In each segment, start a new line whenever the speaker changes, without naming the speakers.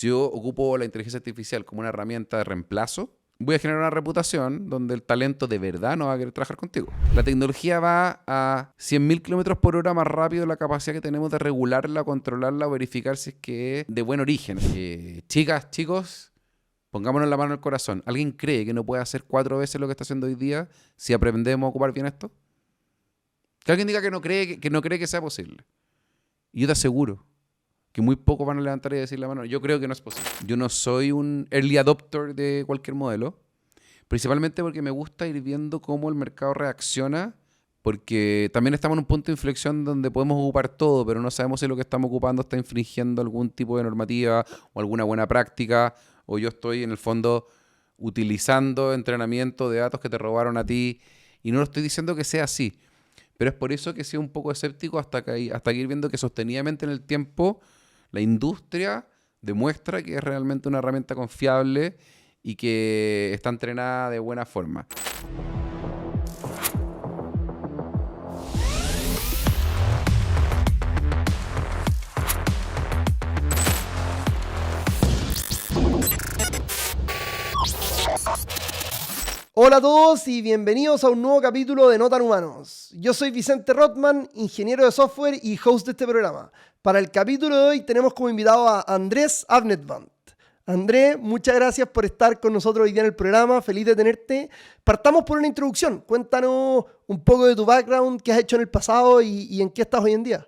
Si yo ocupo la inteligencia artificial como una herramienta de reemplazo, voy a generar una reputación donde el talento de verdad no va a querer trabajar contigo. La tecnología va a 100.000 kilómetros por hora más rápido de la capacidad que tenemos de regularla, controlarla o verificar si es que es de buen origen. Chicas, chicos, pongámonos la mano en el corazón. ¿Alguien cree que no puede hacer 4 veces lo que está haciendo hoy día si aprendemos a ocupar bien esto? Que alguien diga que no cree que sea posible. Y yo te aseguro que muy pocos van a levantar y decir la mano. Yo creo que no es posible. Yo no soy un early adopter de cualquier modelo, principalmente porque me gusta ir viendo cómo el mercado reacciona, porque también estamos en un punto de inflexión donde podemos ocupar todo, pero no sabemos si lo que estamos ocupando está infringiendo algún tipo de normativa o alguna buena práctica, o yo estoy en el fondo utilizando entrenamiento de datos que te robaron a ti, y no lo estoy diciendo que sea así, pero es por eso que he sido un poco escéptico hasta que ir viendo que sostenidamente en el tiempo la industria demuestra que es realmente una herramienta confiable y que está entrenada de buena forma.
Hola a todos y bienvenidos a un nuevo capítulo de No Tan Humanos. Yo soy Vicente Rothman, ingeniero de software y host de este programa. Para el capítulo de hoy tenemos como invitado a Andrés Avnetvandt. Andrés, muchas gracias por estar con nosotros hoy día en el programa, feliz de tenerte. Partamos por una introducción, cuéntanos un poco de tu background, qué has hecho en el pasado y en qué estás hoy en día.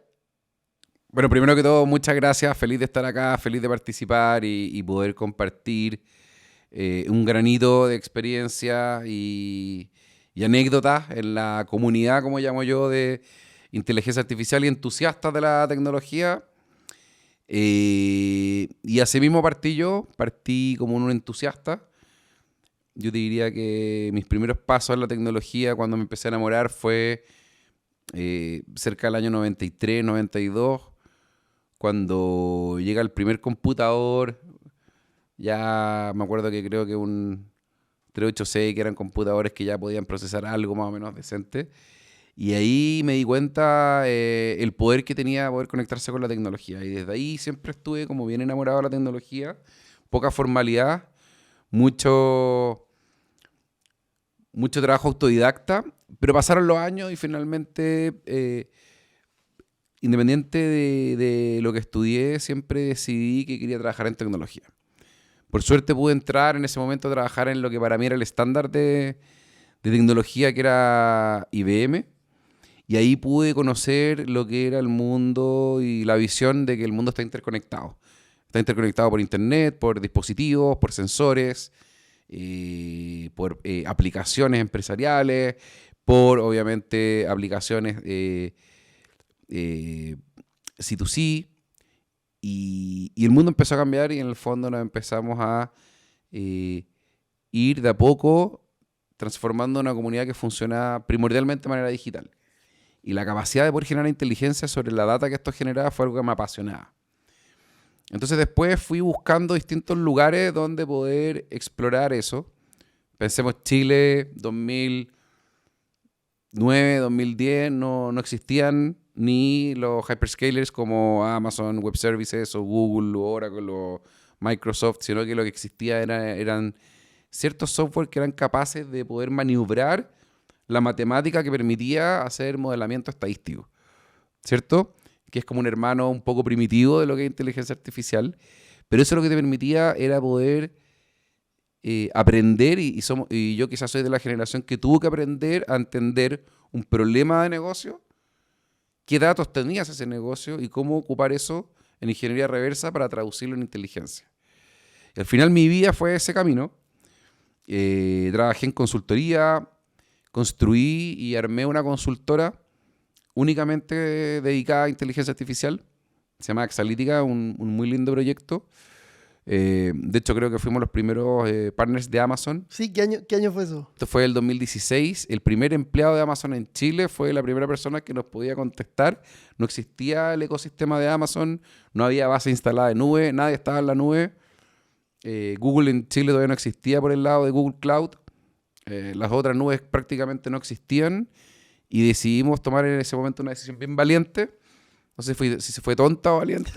Bueno, primero que todo, muchas gracias, feliz de estar acá, feliz de participar y poder compartir un granito de experiencia y anécdotas en la comunidad, como llamo yo, de inteligencia artificial y entusiastas de la tecnología. Y así mismo partí como un entusiasta. Yo te diría que mis primeros pasos en la tecnología cuando me empecé a enamorar fue cerca del año 93, 92, cuando llega el primer computador. Ya me acuerdo que creo que un 386, que eran computadores que ya podían procesar algo más o menos decente. Y ahí me di cuenta el poder que tenía poder conectarse con la tecnología. Y desde ahí siempre estuve como bien enamorado de la tecnología. Poca formalidad, mucho trabajo autodidacta. Pero pasaron los años y finalmente, independiente de lo que estudié, siempre decidí que quería trabajar en tecnología. Por suerte pude entrar en ese momento a trabajar en lo que para mí era el estándar de tecnología, que era IBM. Y ahí pude conocer lo que era el mundo y la visión de que el mundo está interconectado. Está interconectado por internet, por dispositivos, por sensores, por aplicaciones empresariales, por obviamente aplicaciones C2C. Y el mundo empezó a cambiar y en el fondo nos empezamos a ir de a poco transformando una comunidad que funciona primordialmente de manera digital. Y la capacidad de poder generar inteligencia sobre la data que esto generaba fue algo que me apasionaba. Entonces después fui buscando distintos lugares donde poder explorar eso. Pensemos Chile, 2009, 2010, no existían ni los hyperscalers como Amazon Web Services o Google o Oracle o Microsoft, sino que lo que existía eran ciertos software que eran capaces de poder maniobrar la matemática que permitía hacer modelamiento estadístico, ¿cierto? Que es como un hermano un poco primitivo de lo que es inteligencia artificial, pero eso lo que te permitía era poder aprender, y yo quizás soy de la generación que tuvo que aprender a entender un problema de negocio, qué datos tenías ese negocio y cómo ocupar eso en ingeniería reversa para traducirlo en inteligencia. Y al final mi vida fue ese camino. Trabajé en consultoría, construí y armé una consultora únicamente dedicada a inteligencia artificial. Se llama Exalítica, un muy lindo proyecto. De hecho, creo que fuimos los primeros partners de Amazon.
Sí, ¿qué año fue eso?
Esto fue el 2016. El primer empleado de Amazon en Chile fue la primera persona que nos podía contestar. No existía el ecosistema de Amazon, no había base instalada de nube, nadie estaba en la nube. Google en Chile todavía no existía por el lado de Google Cloud. Las otras nubes prácticamente no existían y decidimos tomar en ese momento una decisión bien valiente. No sé si fue tonta o valiente,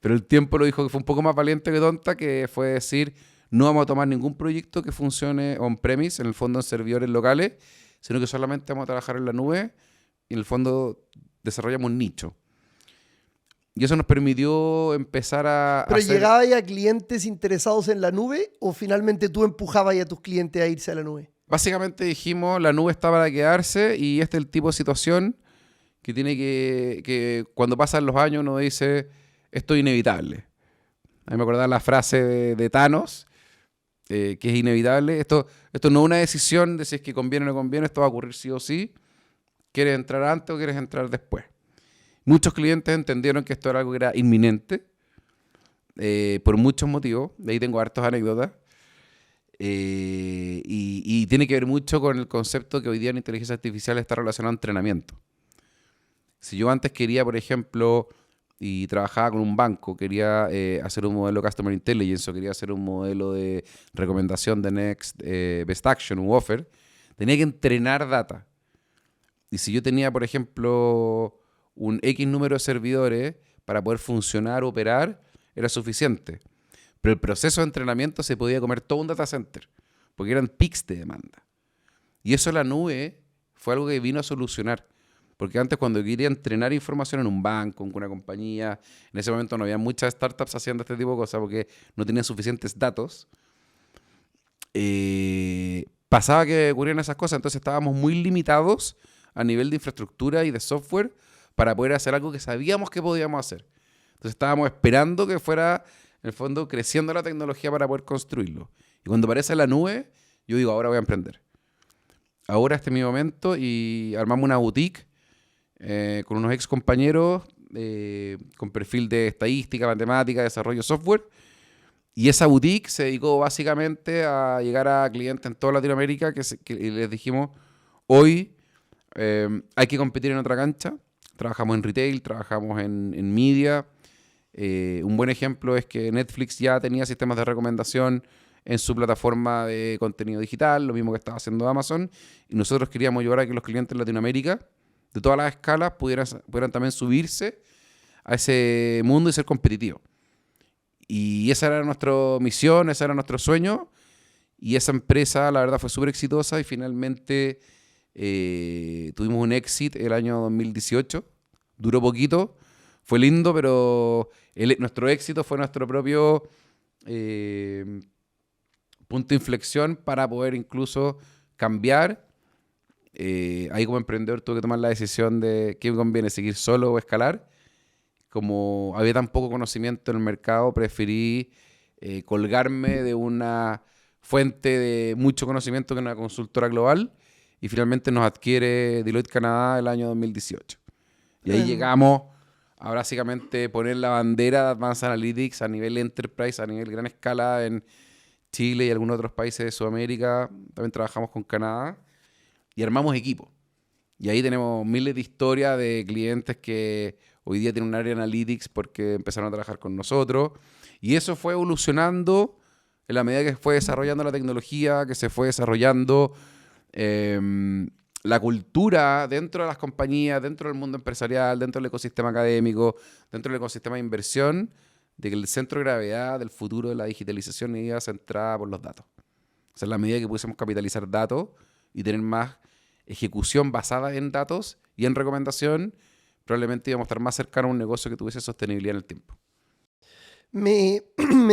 Pero el tiempo lo dijo que fue un poco más valiente que tonta, que fue decir, no vamos a tomar ningún proyecto que funcione on-premise, en el fondo en servidores locales, sino que solamente vamos a trabajar en la nube y en el fondo desarrollamos un nicho. Y eso nos permitió empezar a
¿Pero
hacer...
llegabas a clientes interesados en la nube o finalmente tú empujabas a tus clientes a irse a la nube?
Básicamente dijimos, la nube está para quedarse y este es el tipo de situación que tiene que cuando pasan los años uno dice, esto es inevitable. A mí me acordaba la frase de Thanos, que es inevitable. Esto no es una decisión de si es que conviene o no conviene, esto va a ocurrir sí o sí. ¿Quieres entrar antes o quieres entrar después? Muchos clientes entendieron que esto era algo que era inminente, por muchos motivos. De ahí tengo hartas anécdotas. Y tiene que ver mucho con el concepto que hoy día en inteligencia artificial está relacionado a entrenamiento. Si yo antes quería, por ejemplo, y trabajaba con un banco, quería hacer un modelo Customer Intelligence o quería hacer un modelo de recomendación de Next Best Action, un offer, tenía que entrenar data. Y si yo tenía, por ejemplo, un X número de servidores para poder funcionar, operar, era suficiente. Pero el proceso de entrenamiento se podía comer todo un data center, porque eran pics de demanda. Y eso la nube fue algo que vino a solucionar. Porque antes cuando quería entrenar información en un banco, en una compañía, en ese momento no había muchas startups haciendo este tipo de cosas porque no tenían suficientes datos, pasaba que ocurrían esas cosas. Entonces estábamos muy limitados a nivel de infraestructura y de software para poder hacer algo que sabíamos que podíamos hacer. Entonces estábamos esperando que fuera, en el fondo, creciendo la tecnología para poder construirlo. Y cuando aparece la nube, yo digo, ahora voy a emprender. Ahora este es mi momento y armamos una boutique con unos ex compañeros con perfil de estadística, matemática, desarrollo de software. Y esa boutique se dedicó básicamente a llegar a clientes en toda Latinoamérica que les dijimos, hoy hay que competir en otra cancha. Trabajamos en retail, trabajamos en media. Un buen ejemplo es que Netflix ya tenía sistemas de recomendación en su plataforma de contenido digital, lo mismo que estaba haciendo Amazon. Y nosotros queríamos llevar a que los clientes en Latinoamérica, de todas las escalas, pudieran también subirse a ese mundo y ser competitivos. Y esa era nuestra misión, ese era nuestro sueño. Y esa empresa, la verdad, fue súper exitosa y finalmente tuvimos un exit el año 2018. Duró poquito, fue lindo, pero nuestro éxito fue nuestro propio punto de inflexión para poder incluso cambiar. Ahí como emprendedor tuve que tomar la decisión de qué me conviene, seguir solo o escalar. Como había tan poco conocimiento en el mercado, preferí colgarme de una fuente de mucho conocimiento que es una consultora global y finalmente nos adquiere Deloitte Canadá el año 2018. Y ahí llegamos a básicamente poner la bandera de Advanced Analytics a nivel enterprise, a nivel gran escala en Chile y algunos otros países de Sudamérica. También trabajamos con Canadá y armamos equipo. Y ahí tenemos miles de historias de clientes que hoy día tienen un área de analytics porque empezaron a trabajar con nosotros. Y eso fue evolucionando en la medida que fue desarrollando la tecnología, que se fue desarrollando la cultura dentro de las compañías, dentro del mundo empresarial, dentro del ecosistema académico, dentro del ecosistema de inversión, de que el centro de gravedad del futuro de la digitalización iba centrada por los datos. O sea, en la medida que pudiésemos capitalizar datos y tener más ejecución basada en datos y en recomendación, probablemente íbamos a estar más cercanos a un negocio que tuviese sostenibilidad en el tiempo.
Me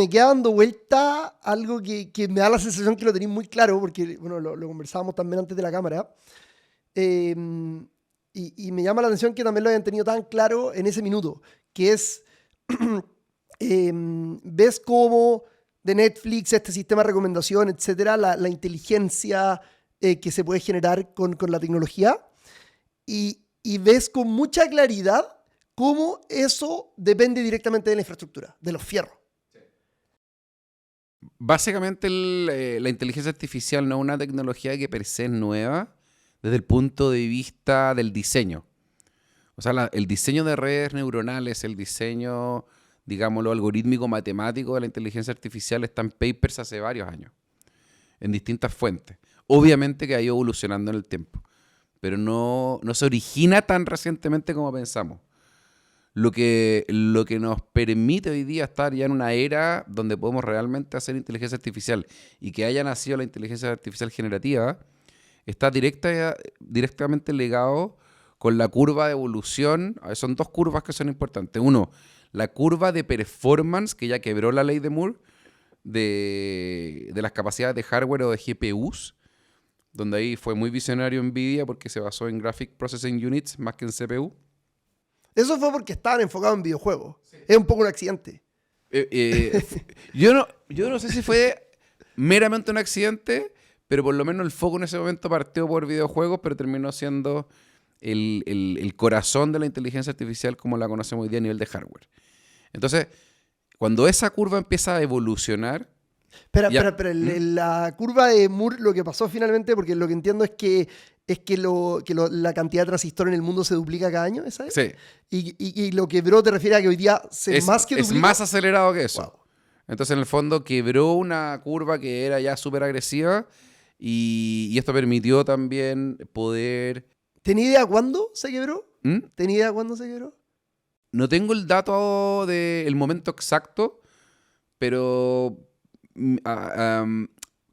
queda dando vuelta algo que me da la sensación que lo tenéis muy claro, porque bueno, lo conversábamos también antes de la cámara. Y me llama la atención que también lo hayan tenido tan claro en ese minuto, que es, ves cómo de Netflix, este sistema de recomendación, etcétera, la inteligencia que se puede generar con la tecnología, y ves con mucha claridad cómo eso depende directamente de la infraestructura, de los fierros.
Básicamente la inteligencia artificial no es una tecnología que per se es nueva desde el punto de vista del diseño. O sea, el diseño de redes neuronales, el diseño, digámoslo, algorítmico matemático de la inteligencia artificial está en papers hace varios años, en distintas fuentes. Obviamente que ha ido evolucionando en el tiempo, pero no se origina tan recientemente como pensamos. lo que nos permite hoy día estar ya en una era donde podemos realmente hacer inteligencia artificial y que haya nacido la inteligencia artificial generativa, está directamente ligado con la curva de evolución. Son dos curvas que son importantes. Uno, la curva de performance, que ya quebró la ley de Moore, de las capacidades de hardware o de GPUs, donde ahí fue muy visionario NVIDIA porque se basó en Graphic Processing Units más que en CPU.
Eso fue porque estaban enfocados en videojuegos. Sí. Es un poco un accidente.
Yo no sé si fue meramente un accidente, pero por lo menos el foco en ese momento partió por videojuegos, pero terminó siendo el corazón de la inteligencia artificial como la conocemos hoy día a nivel de hardware. Entonces, cuando esa curva empieza a evolucionar...
Pero la curva de Moore, lo que pasó finalmente, porque lo que entiendo es que la cantidad de transistores en el mundo se duplica cada año, ¿sabes?
Sí.
Y lo quebró te refiere a que hoy día
es más acelerado que eso.
Wow.
Entonces, en el fondo, quebró una curva que era ya súper agresiva y esto permitió también poder...
¿Tenía idea cuándo se quebró?
¿Mm?
¿Tenía idea cuándo se quebró?
No tengo el dato del momento exacto, pero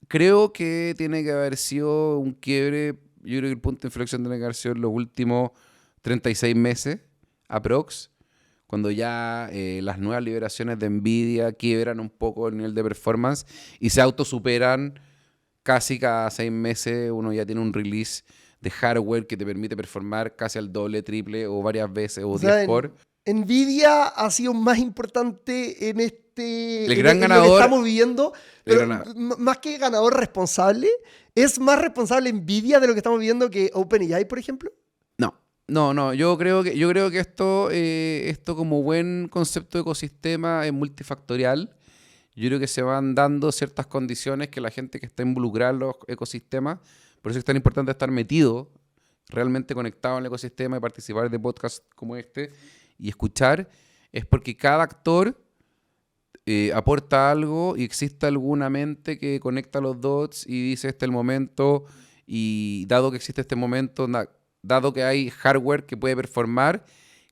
creo que tiene que haber sido un quiebre. Yo creo que el punto de inflexión tiene que haber sido en los últimos 36 meses, aprox, cuando ya las nuevas liberaciones de NVIDIA quiebran un poco el nivel de performance y se autosuperan casi cada 6 meses. Uno ya tiene un release de hardware que te permite performar casi al doble, triple o varias veces o 10 por...
NVIDIA ha sido más importante en
el gran ganador,
lo que estamos viviendo, pero más que ganador responsable, ¿es más responsable NVIDIA de lo que estamos viviendo que OpenAI, por ejemplo?
No. Yo creo que esto como buen concepto de ecosistema es multifactorial. Yo creo que se van dando ciertas condiciones que la gente que está involucrada en los ecosistemas, por eso es tan importante estar metido, realmente conectado en el ecosistema y participar de podcasts como este y escuchar, es porque cada actor aporta algo y existe alguna mente que conecta los dots y dice este es el momento, y dado que existe este momento, dado que hay hardware que puede performar,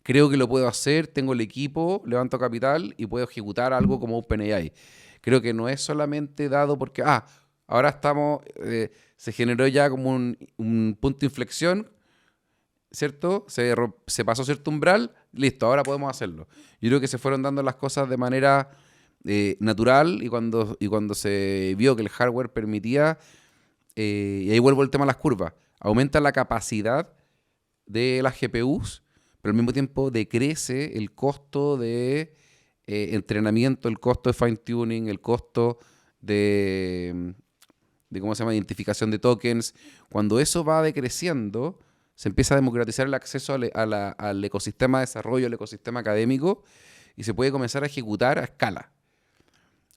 creo que lo puedo hacer, tengo el equipo, levanto capital y puedo ejecutar algo como OpenAI. Creo que no es solamente dado porque ahora estamos, se generó ya como un punto de inflexión, ¿cierto? Se pasó cierto umbral, listo, ahora podemos hacerlo. Yo creo que se fueron dando las cosas de manera natural y cuando se vio que el hardware permitía, y ahí vuelvo al tema de las curvas, aumenta la capacidad de las GPUs, pero al mismo tiempo decrece el costo de entrenamiento, el costo de fine-tuning, el costo de ¿cómo se llama?, identificación de tokens. Cuando eso va decreciendo, se empieza a democratizar el acceso al ecosistema de desarrollo, al ecosistema académico, y se puede comenzar a ejecutar a escala.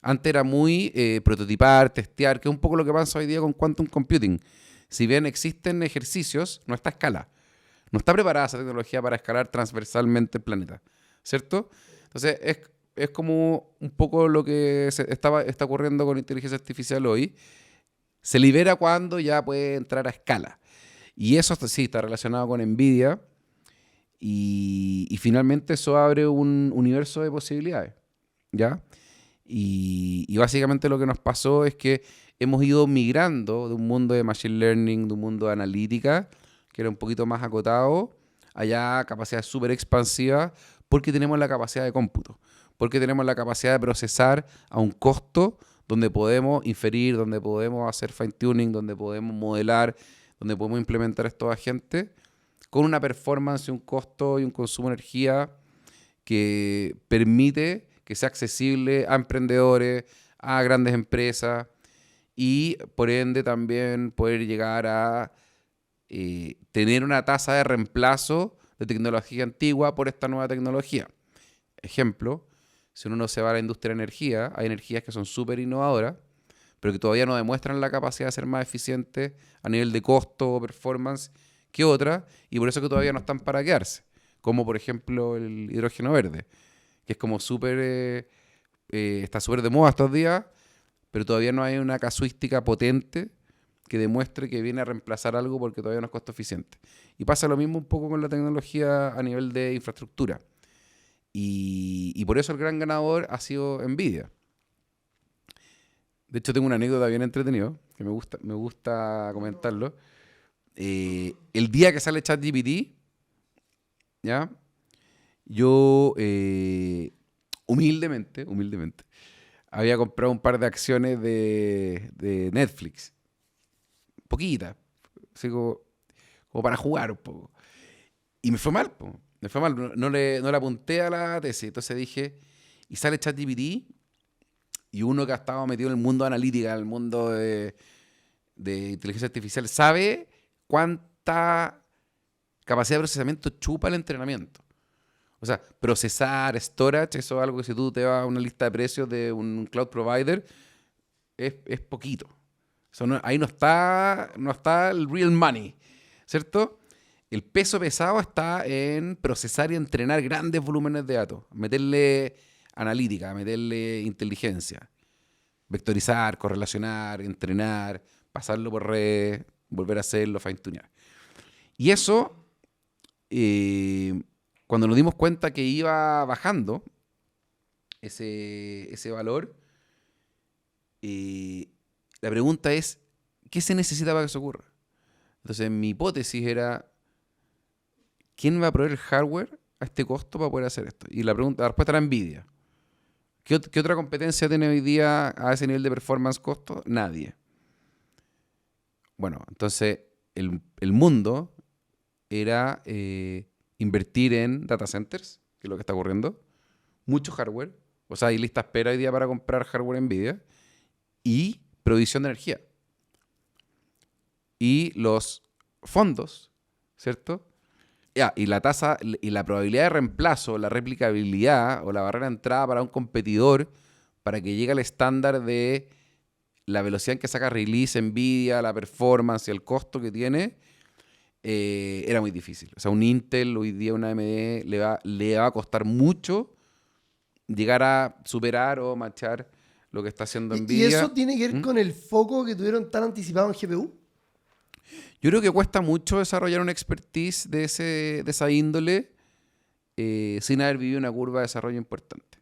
Antes era muy prototipar, testear, que es un poco lo que pasa hoy día con quantum computing. Si bien existen ejercicios, no está a escala. No está preparada esa tecnología para escalar transversalmente el planeta, ¿cierto? Entonces, es como un poco lo que está ocurriendo con inteligencia artificial hoy. Se libera cuando ya puede entrar a escala. Y eso sí está relacionado con NVIDIA. Y finalmente eso abre un universo de posibilidades, ¿ya? Y básicamente lo que nos pasó es que hemos ido migrando de un mundo de machine learning, de un mundo de analítica, que era un poquito más acotado, allá capacidades súper expansivas, porque tenemos la capacidad de cómputo, porque tenemos la capacidad de procesar a un costo donde podemos inferir, donde podemos hacer fine-tuning, donde podemos modelar, donde podemos implementar estos agentes con una performance, un costo y un consumo de energía que permite que sea accesible a emprendedores, a grandes empresas y por ende también poder llegar a tener una tasa de reemplazo de tecnología antigua por esta nueva tecnología. Ejemplo, si uno se va a la industria de energía, hay energías que son súper innovadoras, pero que todavía no demuestran la capacidad de ser más eficientes a nivel de costo o performance que otras, y por eso que todavía no están para quedarse, como por ejemplo el hidrógeno verde, que es como súper, está súper de moda estos días, pero todavía no hay una casuística potente que demuestre que viene a reemplazar algo porque todavía no es costo eficiente. Y pasa lo mismo un poco con la tecnología a nivel de infraestructura. Y por eso el gran ganador ha sido Nvidia. De hecho, tengo una anécdota bien entretenida que me gusta comentarlo. El día que sale ChatGPT, ¿ya? Yo humildemente, había comprado un par de acciones de Netflix. Poquitas. Así como para jugar un poco. Y me fue mal, po. Me fue mal. No le apunté a la tesis. Entonces dije, y sale ChatGPT, y uno que ha estado metido en el mundo de analítica, en el mundo de inteligencia artificial, sabe cuánta capacidad de procesamiento chupa el entrenamiento. O sea, procesar, storage, eso es algo que si tú te vas a una lista de precios de un cloud provider, es poquito. Eso ahí no está el real money, ¿cierto? El peso pesado está en procesar y entrenar grandes volúmenes de datos, meterle analítica, meterle inteligencia, vectorizar, correlacionar, entrenar, pasarlo por red, volver a hacerlo, fine-tunear. Y eso, cuando nos dimos cuenta que iba bajando ese valor, la pregunta es, ¿qué se necesita para que eso ocurra? Entonces, mi hipótesis era, ¿quién va a proveer el hardware a este costo para poder hacer esto? Y la respuesta era Nvidia. ¿Qué otra competencia tiene hoy día a ese nivel de performance costo? Nadie. Bueno, entonces el mundo era invertir en data centers, que es lo que está ocurriendo, mucho hardware, o sea, hay lista de espera hoy día para comprar hardware Nvidia, y provisión de energía. Y los fondos, ¿cierto? Y la tasa y la probabilidad de reemplazo, la replicabilidad o la barrera de entrada para un competidor para que llegue al estándar de la velocidad en que saca release Nvidia, la performance y el costo que tiene, era muy difícil. O sea, un Intel, hoy día una AMD, le va a costar mucho llegar a superar o machar lo que está haciendo Nvidia.
¿Y eso tiene que ver con el foco que tuvieron tan anticipado en GPU?
Yo creo que cuesta mucho desarrollar una expertise de esa índole sin haber vivido una curva de desarrollo importante.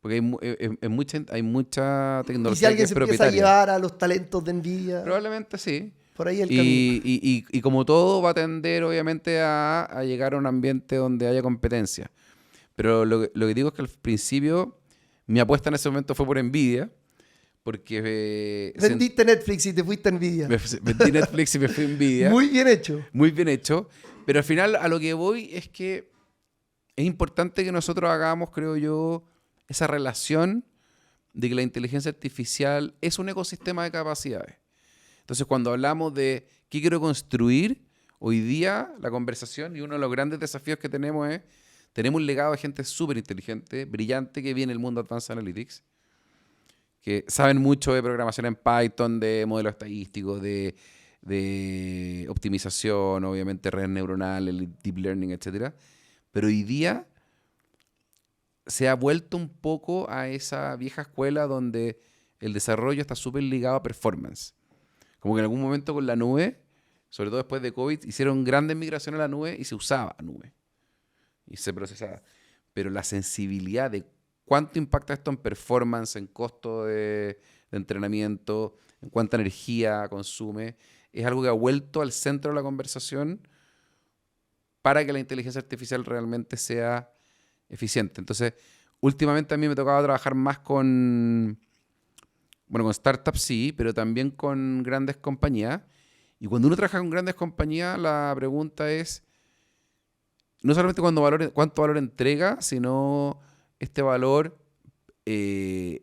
Porque hay mucha tecnología.
¿Y si alguien
que es
se empieza a
propietaria?
llevar a los talentos de Nvidia?
Probablemente sí.
Por ahí el camino.
Y como todo va a tender obviamente a llegar a un ambiente donde haya competencia. Pero lo que digo es que al principio mi apuesta en ese momento fue por Nvidia. Porque
Vendiste Netflix y te fuiste a Nvidia.
Vendí Netflix y me fui a Nvidia.
Muy bien hecho.
Muy bien hecho. Pero al final a lo que voy es que es importante que nosotros hagamos, creo yo, esa relación de que la inteligencia artificial es un ecosistema de capacidades. Entonces, cuando hablamos de qué quiero construir, hoy día la conversación y uno de los grandes desafíos que tenemos es, tenemos un legado de gente súper inteligente, brillante, que viene del mundo Advanced Analytics, que saben mucho de programación en Python, de modelos estadísticos, de optimización, obviamente redes neuronales, deep learning, etc. Pero hoy día se ha vuelto un poco a esa vieja escuela donde el desarrollo está súper ligado a performance. Como que en algún momento con la nube, sobre todo después de COVID, hicieron grandes migraciones a la nube y se usaba nube. Y se procesaba. Pero la sensibilidad de cuánto impacta esto en performance, en costo de entrenamiento, en cuánta energía consume, es algo que ha vuelto al centro de la conversación para que la inteligencia artificial realmente sea eficiente. Entonces, últimamente a mí me tocaba trabajar más con startups sí, pero también con grandes compañías. Y cuando uno trabaja con grandes compañías, la pregunta es no solamente cuánto valor entrega, sino este valor es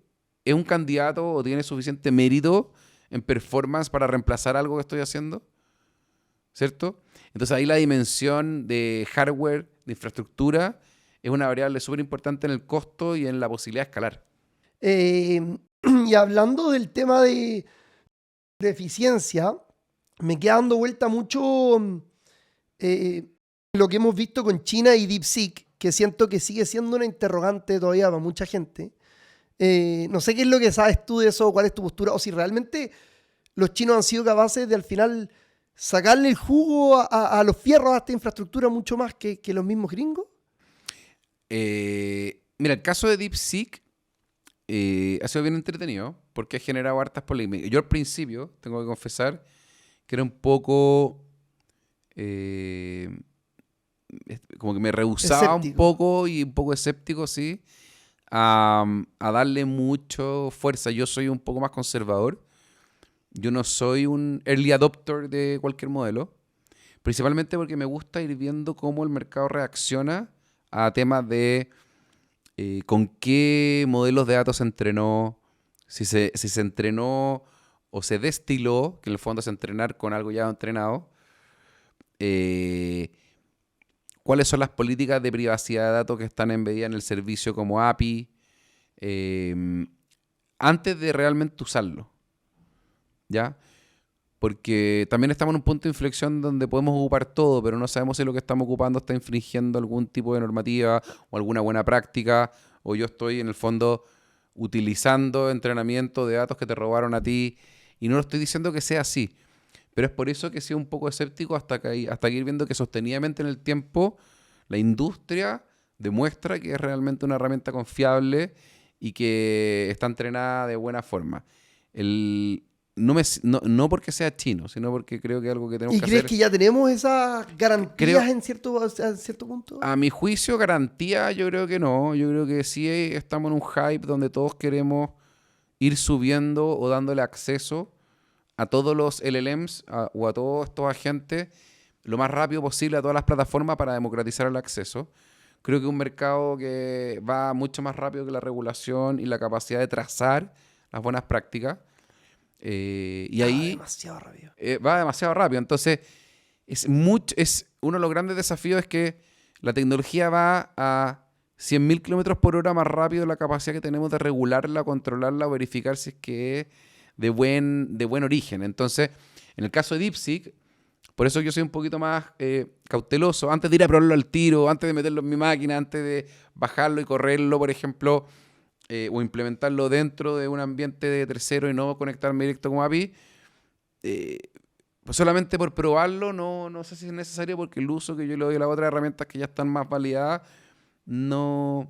un candidato o tiene suficiente mérito en performance para reemplazar algo que estoy haciendo, ¿cierto? Entonces ahí la dimensión de hardware, de infraestructura, es una variable súper importante en el costo y en la posibilidad de escalar.
Y hablando del tema de eficiencia, me queda dando vuelta mucho lo que hemos visto con China y DeepSeek, que siento que sigue siendo una interrogante todavía para mucha gente. No sé qué es lo que sabes tú de eso, cuál es tu postura, o si realmente los chinos han sido capaces de al final sacarle el jugo a los fierros a esta infraestructura mucho más que los mismos gringos.
Mira, el caso de DeepSeek ha sido bien entretenido porque ha generado hartas polémicas. Yo al principio, tengo que confesar, que era un poco... eh, como que me rehusaba un
Escéptico.
poco y un poco escéptico, sí, a darle mucho fuerza. Yo soy un poco más conservador. Yo no soy un early adopter de cualquier modelo. Principalmente porque me gusta ir viendo cómo el mercado reacciona a temas de con qué modelos de datos se entrenó, si se entrenó o se destiló, que en el fondo es entrenar con algo ya entrenado, eh, cuáles son las políticas de privacidad de datos que están embedidas en el servicio como API, eh, antes de realmente usarlo, ¿ya? Porque también estamos en un punto de inflexión donde podemos ocupar todo, pero no sabemos si lo que estamos ocupando está infringiendo algún tipo de normativa o alguna buena práctica, o yo estoy en el fondo utilizando entrenamiento de datos que te robaron a ti, y no lo estoy diciendo que sea así, pero es por eso que he sido un poco escéptico hasta que ir viendo que sostenidamente en el tiempo la industria demuestra que es realmente una herramienta confiable y que está entrenada de buena forma. El, no porque sea chino, sino porque creo que es algo que tenemos
¿Y
que
crees
hacer.
que ya tenemos esas
Creo,
garantías en cierto punto?
a mi juicio, garantía, yo creo que no. Yo creo que sí estamos en un hype donde todos queremos ir subiendo o dándole acceso a todos los LLMs o a todos estos agentes lo más rápido posible a todas las plataformas para democratizar el acceso. Creo que es un mercado que va mucho más rápido que la regulación y la capacidad de trazar las buenas prácticas. Y
Ah,
ahí
demasiado rápido.
va demasiado rápido. Entonces, es uno de los grandes desafíos es que la tecnología va a 100.000 kilómetros por hora más rápido de la capacidad que tenemos de regularla, controlarla, verificar si es que es de buen origen. Entonces, en el caso de DeepSeek, por eso yo soy un poquito más cauteloso. Antes de ir a probarlo al tiro, antes de meterlo en mi máquina, antes de bajarlo y correrlo, por ejemplo, o implementarlo dentro de un ambiente de tercero y no conectarme directo con API, eh, pues solamente por probarlo, no sé si es necesario porque el uso que yo le doy a las otras herramientas que ya están más validadas no,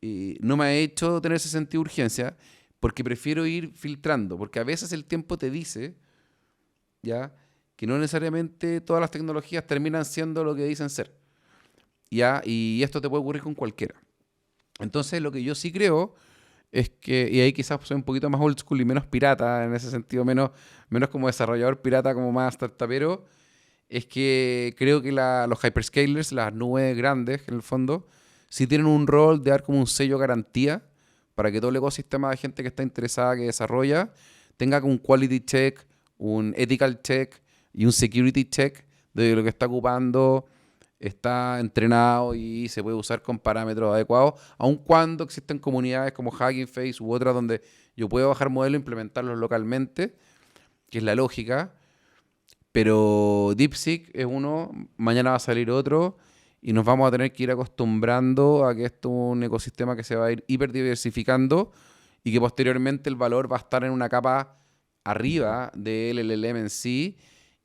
no me ha hecho tener ese sentido de urgencia porque prefiero ir filtrando, porque a veces el tiempo te dice, ¿ya? Que no necesariamente todas las tecnologías terminan siendo lo que dicen ser, ¿ya? Y esto te puede ocurrir con cualquiera. Entonces, lo que yo sí creo es que, y ahí quizás soy un poquito más old school y menos pirata, en ese sentido, menos como desarrollador pirata, como más startupero, es que creo que los hyperscalers, las nubes grandes, en el fondo, sí tienen un rol de dar como un sello garantía para que todo el ecosistema de gente que está interesada, que desarrolla, tenga un quality check, un ethical check y un security check de lo que está ocupando, está entrenado y se puede usar con parámetros adecuados, aun cuando existen comunidades como Hugging Face u otras donde yo puedo bajar modelos e implementarlos localmente, que es la lógica, pero DeepSeek es uno, mañana va a salir otro y nos vamos a tener que ir acostumbrando a que esto es un ecosistema que se va a ir hiperdiversificando y que posteriormente el valor va a estar en una capa arriba del LLM en sí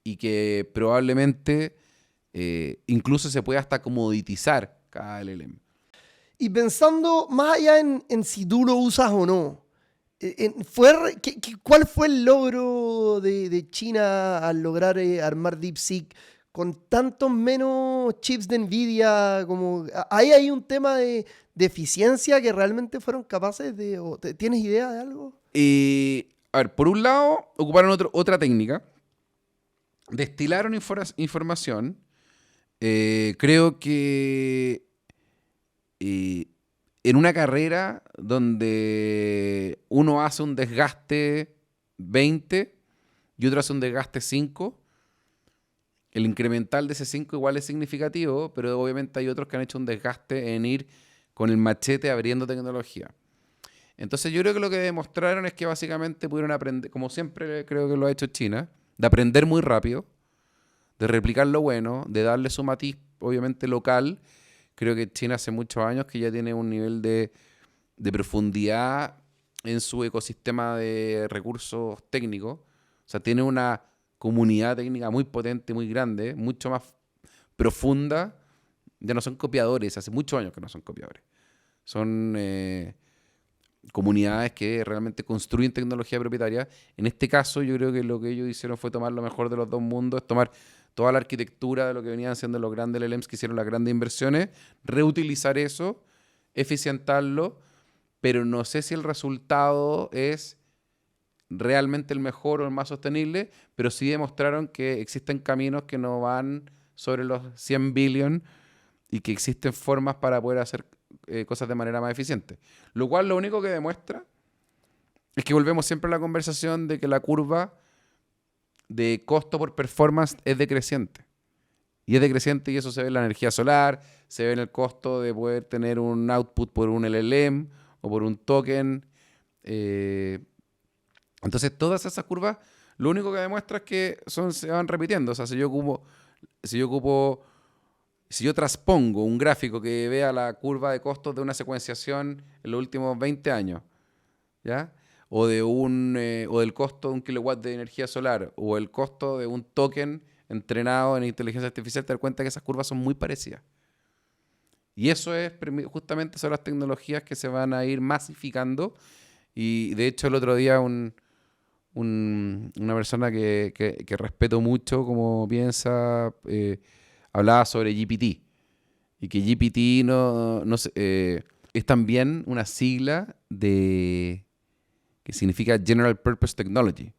y que probablemente incluso se puede hasta comoditizar cada LLM.
Y pensando más allá en si tú lo usas o no, ¿cuál fue el logro de China al lograr armar DeepSeek con tantos menos chips de NVIDIA? Ahí hay un tema de eficiencia que realmente fueron capaces de... ¿Tienes idea de algo?
A ver, por un lado, ocuparon otra técnica, destilaron información. Creo que eh, en una carrera donde uno hace un desgaste 20 y otro hace un desgaste 5, el incremental de ese 5 igual es significativo, pero obviamente hay otros que han hecho un desgaste en ir con el machete abriendo tecnología. Entonces yo creo que lo que demostraron es que básicamente pudieron aprender, como siempre creo que lo ha hecho China, de aprender muy rápido, de replicar lo bueno, de darle su matiz obviamente local. Creo que China hace muchos años que ya tiene un nivel de profundidad en su ecosistema de recursos técnicos. O sea, tiene una comunidad técnica muy potente, muy grande, mucho más profunda ya no son copiadores, hace muchos años que no son copiadores. Son comunidades que realmente construyen tecnología propietaria. En este caso, yo creo que lo que ellos hicieron fue tomar lo mejor de los dos mundos, es tomar toda la arquitectura de lo que venían haciendo los grandes LLMs que hicieron las grandes inversiones, reutilizar eso, eficientarlo, pero no sé si el resultado es realmente el mejor o el más sostenible, pero sí demostraron que existen caminos que no van sobre los 100 billion y que existen formas para poder hacer cosas de manera más eficiente. Lo cual lo único que demuestra es que volvemos siempre a la conversación de que la curva de costo por performance es decreciente. Y es decreciente y eso se ve en la energía solar, se ve en el costo de poder tener un output por un LLM o por un token. Entonces todas esas curvas lo único que demuestra es que se van repitiendo. O sea, si yo transpongo un gráfico que vea la curva de costos de una secuenciación en los últimos 20 años, ¿ya? O del costo de un kilowatt de energía solar, o el costo de un token entrenado en inteligencia artificial, te das cuenta que esas curvas son muy parecidas. Y eso es justamente son las tecnologías que se van a ir masificando. Y de hecho el otro día una persona que respeto mucho como piensa, hablaba sobre GPT. Y que GPT es también una sigla que significa General Purpose Technology.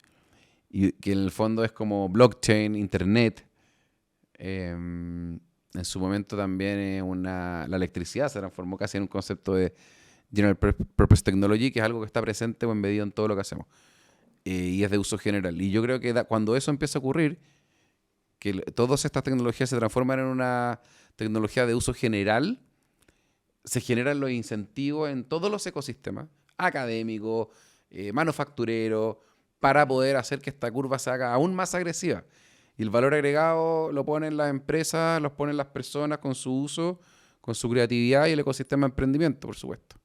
Y que en el fondo es como blockchain, internet. En su momento también la electricidad se transformó casi en un concepto de General Purpose Technology, que es algo que está presente o embedido en todo lo que hacemos. Y es de uso general. Y yo creo que cuando eso empieza a ocurrir, que todas estas tecnologías se transforman en una tecnología de uso general, se generan los incentivos en todos los ecosistemas, académicos, manufactureros, para poder hacer que esta curva se haga aún más agresiva. Y el valor agregado lo ponen las empresas, lo ponen las personas con su uso, con su creatividad y el ecosistema de emprendimiento, por supuesto.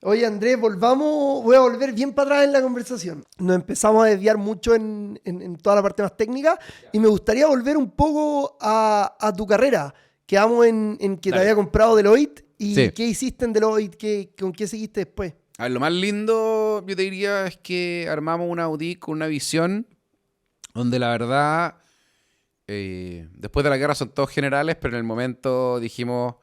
Oye, Andrés, voy a volver bien para atrás en la conversación. Nos empezamos a desviar mucho en toda la parte más técnica y me gustaría volver un poco a tu carrera. Quedamos en que te había comprado Deloitte y
sí.
¿Qué hiciste en Deloitte? ¿Con qué seguiste después?
A ver, lo más lindo, yo te diría, es que armamos una boutique con una visión donde la verdad, después de la guerra son todos generales, pero en el momento dijimos,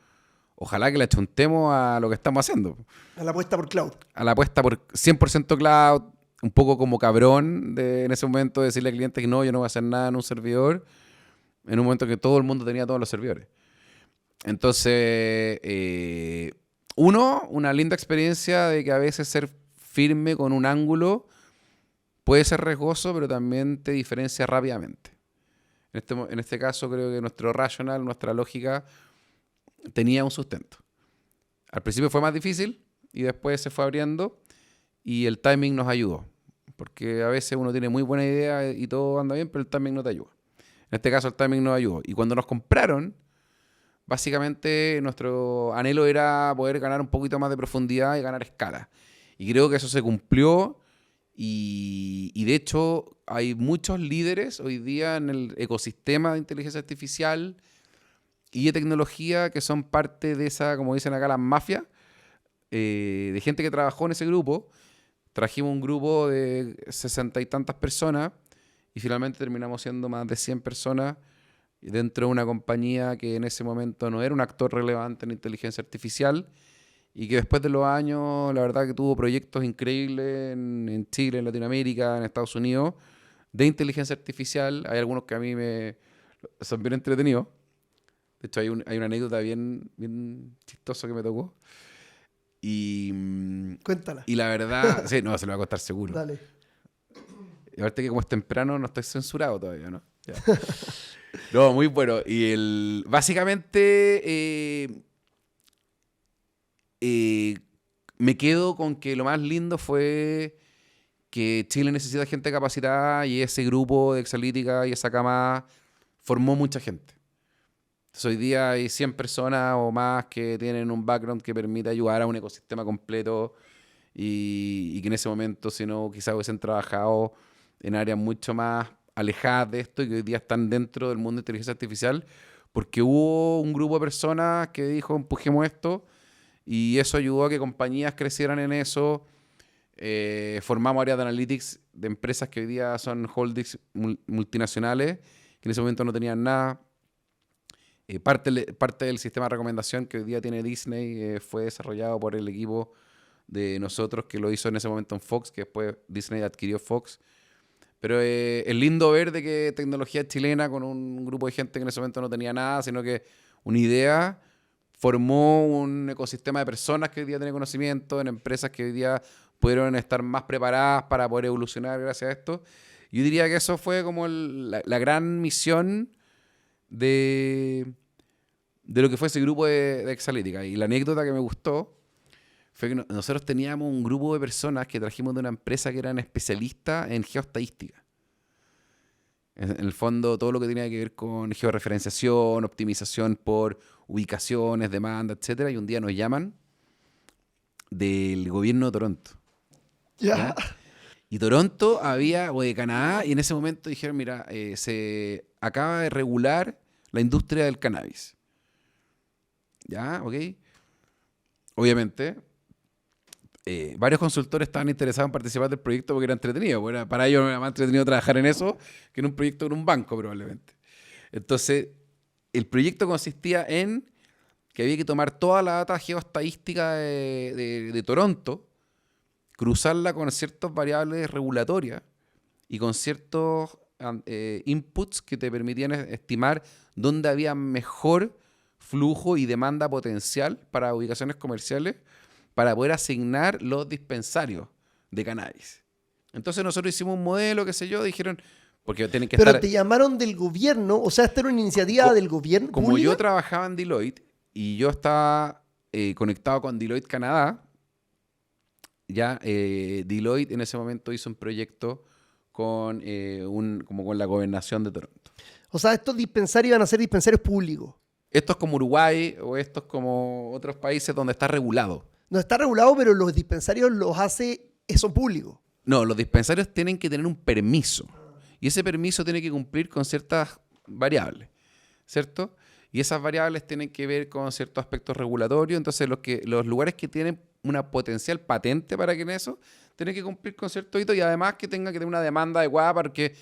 ojalá que le achuntemos a lo que estamos haciendo.
A la apuesta por cloud.
A la apuesta por 100% cloud, un poco como cabrón en ese momento de decirle al cliente que no, yo no voy a hacer nada en un servidor, en un momento que todo el mundo tenía todos los servidores. Entonces, una linda experiencia de que a veces ser firme con un ángulo puede ser riesgoso, pero también te diferencia rápidamente. En este caso creo que nuestro rational, nuestra lógica, tenía un sustento. Al principio fue más difícil y después se fue abriendo y el timing nos ayudó. Porque a veces uno tiene muy buena idea y todo anda bien, pero el timing no te ayuda. En este caso el timing nos ayudó. Y cuando nos compraron, básicamente nuestro anhelo era poder ganar un poquito más de profundidad y ganar escala. Y creo que eso se cumplió. Y de hecho hay muchos líderes hoy día en el ecosistema de inteligencia artificial y de tecnología que son parte de esa, como dicen acá, las mafias, de gente que trabajó en ese grupo. Trajimos un grupo de 60 y tantas personas y finalmente terminamos siendo más de 100 personas dentro de una compañía que en ese momento no era un actor relevante en inteligencia artificial y que después de los años, la verdad que tuvo proyectos increíbles en Chile, en Latinoamérica, en Estados Unidos, de inteligencia artificial. Hay algunos que a mí son bien entretenidos. De hecho, hay una anécdota bien chistosa que me tocó.
Cuéntala.
Y la verdad, sí, no, se lo voy a contar seguro.
Dale.
Y ahorita que como es temprano, no estoy censurado todavía, ¿no? Ya. No, muy bueno. Y básicamente me quedo con que lo más lindo fue que Chile necesita gente capacitada y ese grupo de Exalítica y esa camada formó mucha gente. Entonces, hoy día hay 100 personas o más que tienen un background que permite ayudar a un ecosistema completo y que en ese momento, si no, quizás hubiesen trabajado en áreas mucho más alejadas de esto y que hoy día están dentro del mundo de inteligencia artificial, porque hubo un grupo de personas que dijo, empujemos esto, y eso ayudó a que compañías crecieran en eso. Formamos áreas de analytics de empresas que hoy día son holdings multinacionales, que en ese momento no tenían nada. Parte del sistema de recomendación que hoy día tiene Disney fue desarrollado por el equipo de nosotros que lo hizo en ese momento en Fox, que después Disney adquirió Fox. Pero es lindo ver de que tecnología chilena con un grupo de gente que en ese momento no tenía nada, sino que una idea formó un ecosistema de personas que hoy día tienen conocimiento, en empresas que hoy día pudieron estar más preparadas para poder evolucionar gracias a esto. Yo diría que eso fue como la gran misión de lo que fue ese grupo de Exalítica. Y la anécdota que me gustó fue que nosotros teníamos un grupo de personas que trajimos de una empresa que eran especialistas en geoestadística. En el fondo, todo lo que tenía que ver con georreferenciación, optimización por ubicaciones, demanda, etcétera. Y un día nos llaman del gobierno de Toronto.
Ya.
Y Toronto o de Canadá, y en ese momento dijeron, mira, se acaba de regular la industria del cannabis. ¿Ya? ¿Ok? Obviamente, varios consultores estaban interesados en participar del proyecto porque era entretenido. Para ellos era más entretenido trabajar en eso que en un proyecto en un banco, probablemente. Entonces, el proyecto consistía en que había que tomar toda la data geoestadística de Toronto, cruzarla con ciertas variables regulatorias y con ciertos inputs que te permitían estimar dónde había mejor flujo y demanda potencial para ubicaciones comerciales para poder asignar los dispensarios de cannabis. Entonces nosotros hicimos un modelo, qué sé yo, dijeron, porque tienen que
Pero
estar...
te llamaron del gobierno, o sea, esta era una iniciativa del gobierno.
Como
¿pública?
yo trabajaba en Deloitte y yo estaba conectado con Deloitte Canadá, ya Deloitte en ese momento hizo un proyecto con, como con la gobernación de Toronto.
O sea, estos dispensarios iban a ser dispensarios públicos.
Esto es como Uruguay o esto es como otros países donde está regulado.
No está regulado, pero los dispensarios los hace, son públicos.
No, los dispensarios tienen que tener un permiso. Y ese permiso tiene que cumplir con ciertas variables, ¿cierto? Y esas variables tienen que ver con ciertos aspectos regulatorios. Entonces, los lugares que tienen una potencial patente para que en eso, tienen que cumplir con ciertos hitos y además que tenga que tener una demanda adecuada porque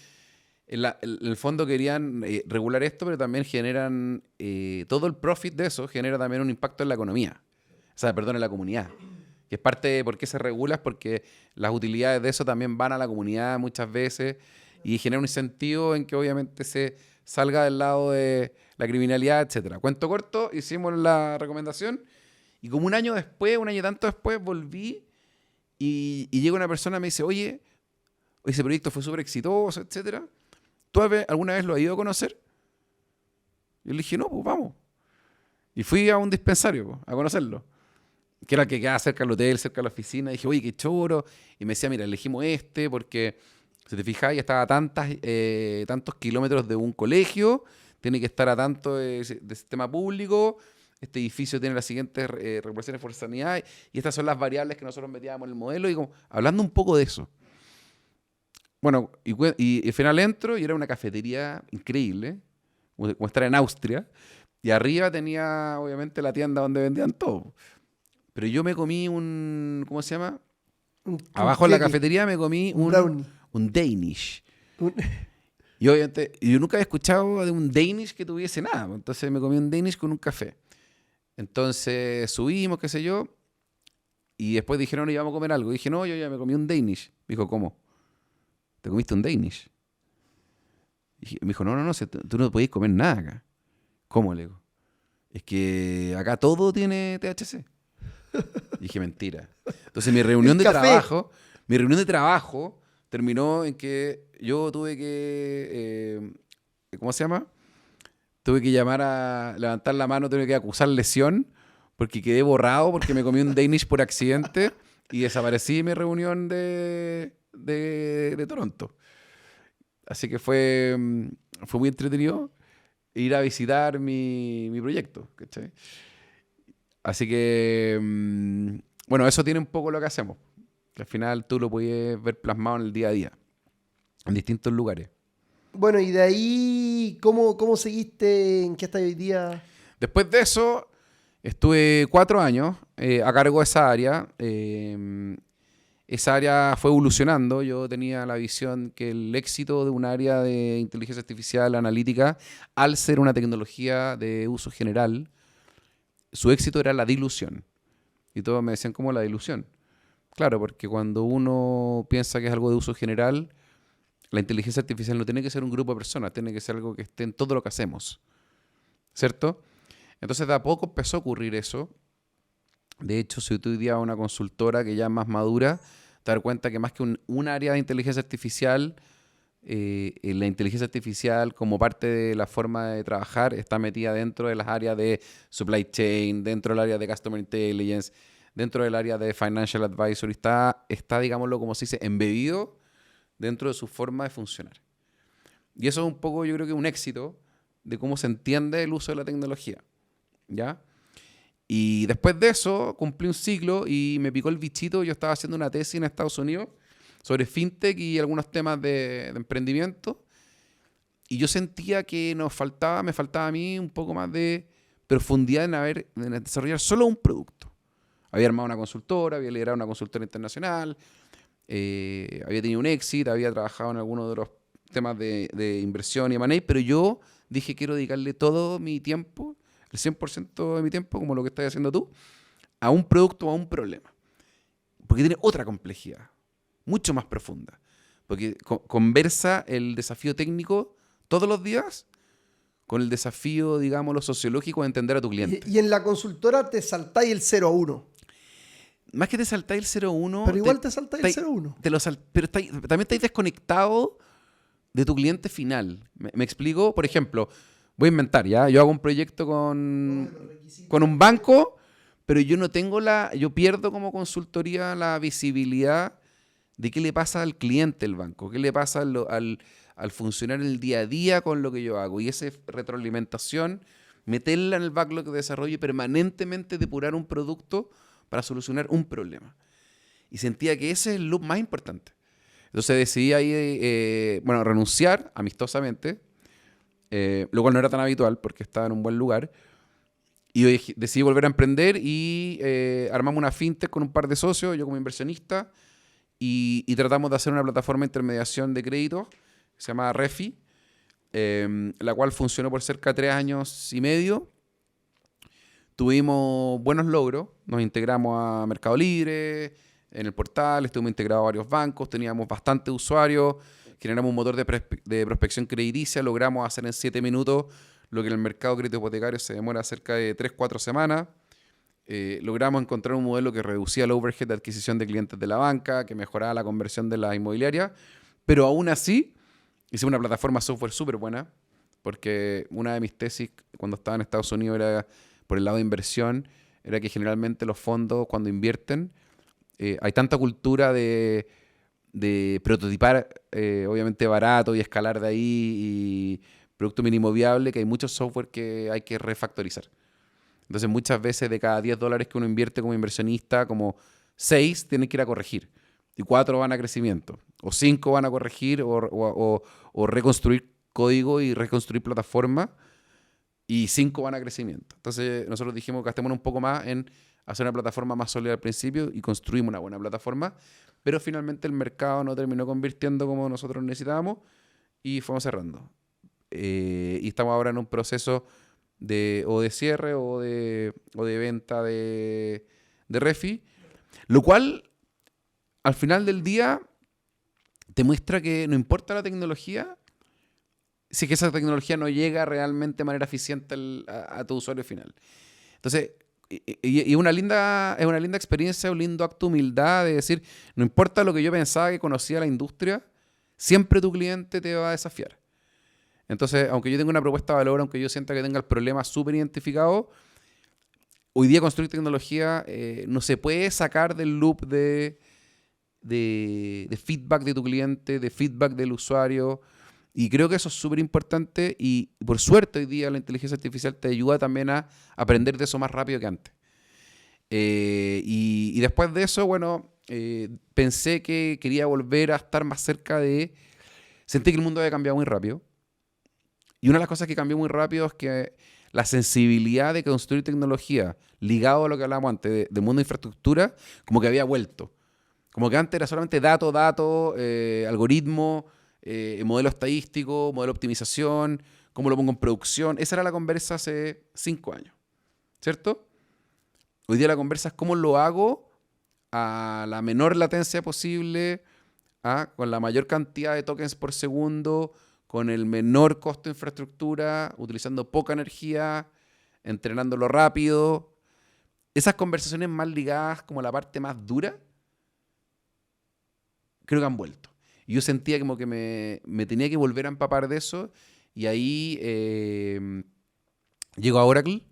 en el fondo querían regular esto, pero también generan, todo el profit de eso genera también un impacto en la economía. O sea, perdón, en la comunidad. Que es parte de por qué se regula, es porque las utilidades de eso también van a la comunidad muchas veces y genera un incentivo en que obviamente se salga del lado de la criminalidad, etcétera. Cuento corto, hicimos la recomendación y como un año y tanto después, volví y llega una persona y me dice, oye, ese proyecto fue súper exitoso, etcétera. ¿Tú alguna vez lo has ido a conocer? Yo le dije, no, pues vamos. Y fui a un dispensario pues, a conocerlo, que era el que quedaba cerca del hotel, cerca de la oficina. Y dije, oye, qué choro. Y me decía, mira, elegimos este porque, si te fijas, ya estaba a tantos kilómetros de un colegio, tiene que estar a tanto de sistema público, este edificio tiene las siguientes regulaciones por sanidad, y estas son las variables que nosotros metíamos en el modelo, y como, hablando un poco de eso. Bueno, y al final entro y era una cafetería increíble, como estar en Austria, y arriba tenía, obviamente, la tienda donde vendían todo. Pero yo me comí ¿cómo se llama? Abajo en la cafetería me comí
un brownie.
Un Danish. Y obviamente, yo nunca había escuchado de un Danish que tuviese nada. Entonces me comí un Danish con un café. Entonces subimos, qué sé yo, y después dijeron, no, íbamos a comer algo. Y dije, no, yo ya me comí un Danish. Me dijo, ¿cómo? ¿Te comiste un Danish? Y me dijo, no, tú no podías comer nada acá. ¿Cómo? Le digo, es que acá todo tiene THC. Y dije, mentira. Entonces mi reunión de trabajo terminó en que yo tuve que, ¿cómo se llama? Tuve que levantar la mano, tuve que acusar lesión porque quedé borrado porque me comí un Danish por accidente y desaparecí de mi reunión de Toronto. Así que fue muy entretenido ir a visitar mi proyecto, ¿cachai? Así que, bueno, eso tiene un poco lo que hacemos. Que al final tú lo puedes ver plasmado en el día a día, en distintos lugares.
Bueno, y de ahí, ¿cómo seguiste? ¿En qué estás hoy día?
Después de eso, estuve 4 años a cargo de esa área. Esa área fue evolucionando. Yo tenía la visión que el éxito de un área de inteligencia artificial analítica, al ser una tecnología de uso general, su éxito era la dilución. Y todos me decían, ¿cómo la dilución? Claro, porque cuando uno piensa que es algo de uso general, la inteligencia artificial no tiene que ser un grupo de personas, tiene que ser algo que esté en todo lo que hacemos, ¿cierto? Entonces de a poco empezó a ocurrir eso. De hecho, si tú hoy día vas a una consultora que ya es más madura, te das cuenta que más que un área de inteligencia artificial, la inteligencia artificial como parte de la forma de trabajar está metida dentro de las áreas de supply chain, dentro del área de customer intelligence, dentro del área de financial advisory. Está digámoslo como se dice, embebido dentro de su forma de funcionar. Y eso es un poco, yo creo que un éxito de cómo se entiende el uso de la tecnología, ¿ya? Y después de eso cumplí un ciclo y me picó el bichito. Yo estaba haciendo una tesis en Estados Unidos sobre fintech y algunos temas de emprendimiento. Y yo sentía que me faltaba a mí un poco más de profundidad en desarrollar solo un producto. Había armado una consultora, había liderado una consultora internacional, había tenido un éxito, había trabajado en algunos de los temas de inversión y M&A, pero yo dije quiero dedicarle todo mi tiempo, el 100% de mi tiempo, como lo que estás haciendo tú, a un producto o a un problema. Porque tiene otra complejidad, mucho más profunda. Porque conversa el desafío técnico todos los días con el desafío, digámoslo, sociológico de entender a tu cliente.
Y en la consultora te saltáis el 0 a 1.
Más que te saltáis el 0-1,
Pero igual te saltáis el 0 a 1.
pero también estáis desconectado de tu cliente final. ¿Me explico? Por ejemplo, voy a inventar, ¿ya? Yo hago un proyecto con un banco, pero yo pierdo como consultoría la visibilidad de qué le pasa al cliente del banco, qué le pasa al funcionar el día a día con lo que yo hago. Y esa retroalimentación, meterla en el backlog de desarrollo y permanentemente depurar un producto para solucionar un problema. Y sentía que ese es el loop más importante. Entonces decidí ahí, renunciar amistosamente, lo cual no era tan habitual porque estaba en un buen lugar. Y yo decidí volver a emprender y armamos una fintech con un par de socios, yo como inversionista, y tratamos de hacer una plataforma de intermediación de crédito que se llama Refi, la cual funcionó por cerca de 3 años y medio. Tuvimos buenos logros, nos integramos a Mercado Libre, en el portal, estuvimos integrados a varios bancos, teníamos bastantes usuarios, generamos un motor de prospección crediticia, logramos hacer en 7 minutos lo que en el mercado crédito hipotecario se demora cerca de 3-4 semanas. Logramos encontrar un modelo que reducía el overhead de adquisición de clientes de la banca, que mejoraba la conversión de las inmobiliarias, pero aún así hicimos una plataforma software súper buena, porque una de mis tesis cuando estaba en Estados Unidos era por el lado de inversión, era que generalmente los fondos cuando invierten, hay tanta cultura de prototipar, obviamente barato y escalar de ahí y producto mínimo viable, que hay mucho software que hay que refactorizar. Entonces muchas veces de cada $10 que uno invierte como inversionista, como 6 tienen que ir a corregir y 4 van a crecimiento o 5 van a corregir o reconstruir código y reconstruir plataforma y 5 van a crecimiento. Entonces nosotros dijimos gastémonos un poco más en hacer una plataforma más sólida al principio y construimos una buena plataforma, pero finalmente el mercado no terminó convirtiendo como nosotros necesitábamos y fuimos cerrando. Y estamos ahora en un proceso de cierre o de venta de Refi, lo cual al final del día te muestra que no importa la tecnología, si es que esa tecnología no llega realmente de manera eficiente a tu usuario final. Entonces, es una linda experiencia, un lindo acto de humildad de decir, no importa lo que yo pensaba que conocía la industria, siempre tu cliente te va a desafiar. Entonces, aunque yo tenga una propuesta de valor, aunque yo sienta que tenga el problema súper identificado, hoy día construir tecnología no se puede sacar del loop de feedback de tu cliente, de feedback del usuario. Y creo que eso es súper importante y por suerte hoy día la inteligencia artificial te ayuda también a aprender de eso más rápido que antes. Y después de eso, pensé que quería volver a estar más cerca de sentí que el mundo había cambiado muy rápido. Y una de las cosas que cambió muy rápido es que la sensibilidad de construir tecnología ligado a lo que hablábamos antes del mundo de infraestructura, como que había vuelto. Como que antes era solamente dato, algoritmo, modelo estadístico, modelo de optimización, cómo lo pongo en producción. Esa era la conversa hace 5 años, ¿cierto? Hoy día la conversa es cómo lo hago a la menor latencia posible, con la mayor cantidad de tokens por segundo, con el menor costo de infraestructura, utilizando poca energía, entrenándolo rápido. Esas conversaciones más ligadas como a la parte más dura, creo que han vuelto. Y yo sentía como que me tenía que volver a empapar de eso, y ahí llego a Oracle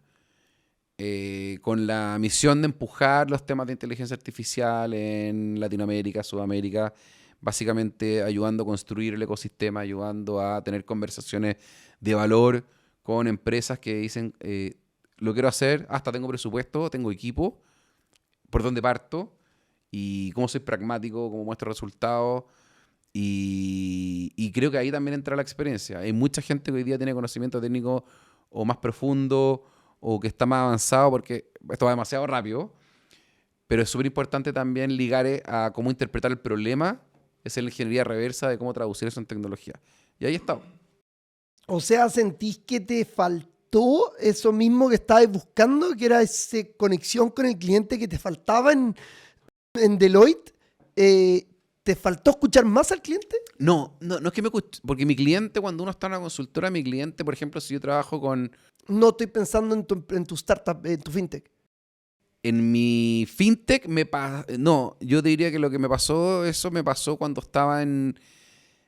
con la misión de empujar los temas de inteligencia artificial en Latinoamérica, Sudamérica, básicamente ayudando a construir el ecosistema, ayudando a tener conversaciones de valor con empresas que dicen, lo quiero hacer, hasta tengo presupuesto, tengo equipo, por dónde parto, y cómo soy pragmático, cómo muestro resultados, y creo que ahí también entra la experiencia. Hay mucha gente que hoy día tiene conocimiento técnico o más profundo, o que está más avanzado, porque esto va demasiado rápido, pero es súper importante también ligar a cómo interpretar el problema. Es la ingeniería reversa de cómo traducir eso en tecnología. Y ahí está.
O sea, ¿sentís que te faltó eso mismo que estabas buscando, que era esa conexión con el cliente que te faltaba en Deloitte? ¿Te faltó escuchar más al cliente?
No es que me escuche, porque mi cliente, cuando uno está en una consultora, mi cliente, por ejemplo, si yo trabajo con...
No estoy pensando en tu startup, en tu fintech.
En mi fintech no, yo diría que lo que me pasó, eso me pasó cuando estaba en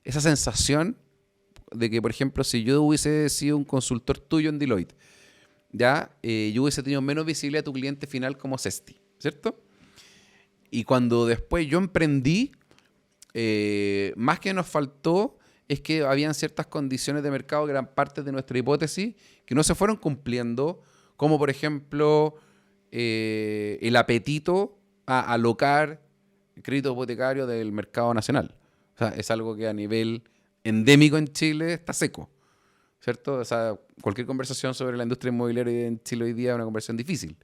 esa sensación de que, por ejemplo, si yo hubiese sido un consultor tuyo en Deloitte, ya, yo hubiese tenido menos visibilidad a tu cliente final como Cesti, ¿cierto? Y cuando después yo emprendí, más que nos faltó es que habían ciertas condiciones de mercado que eran parte de nuestra hipótesis que no se fueron cumpliendo, como por ejemplo el apetito a alocar crédito hipotecario del mercado nacional. O sea, es algo que a nivel endémico en Chile está seco, ¿cierto? O sea, cualquier conversación sobre la industria inmobiliaria en Chile hoy día es una conversación difícil.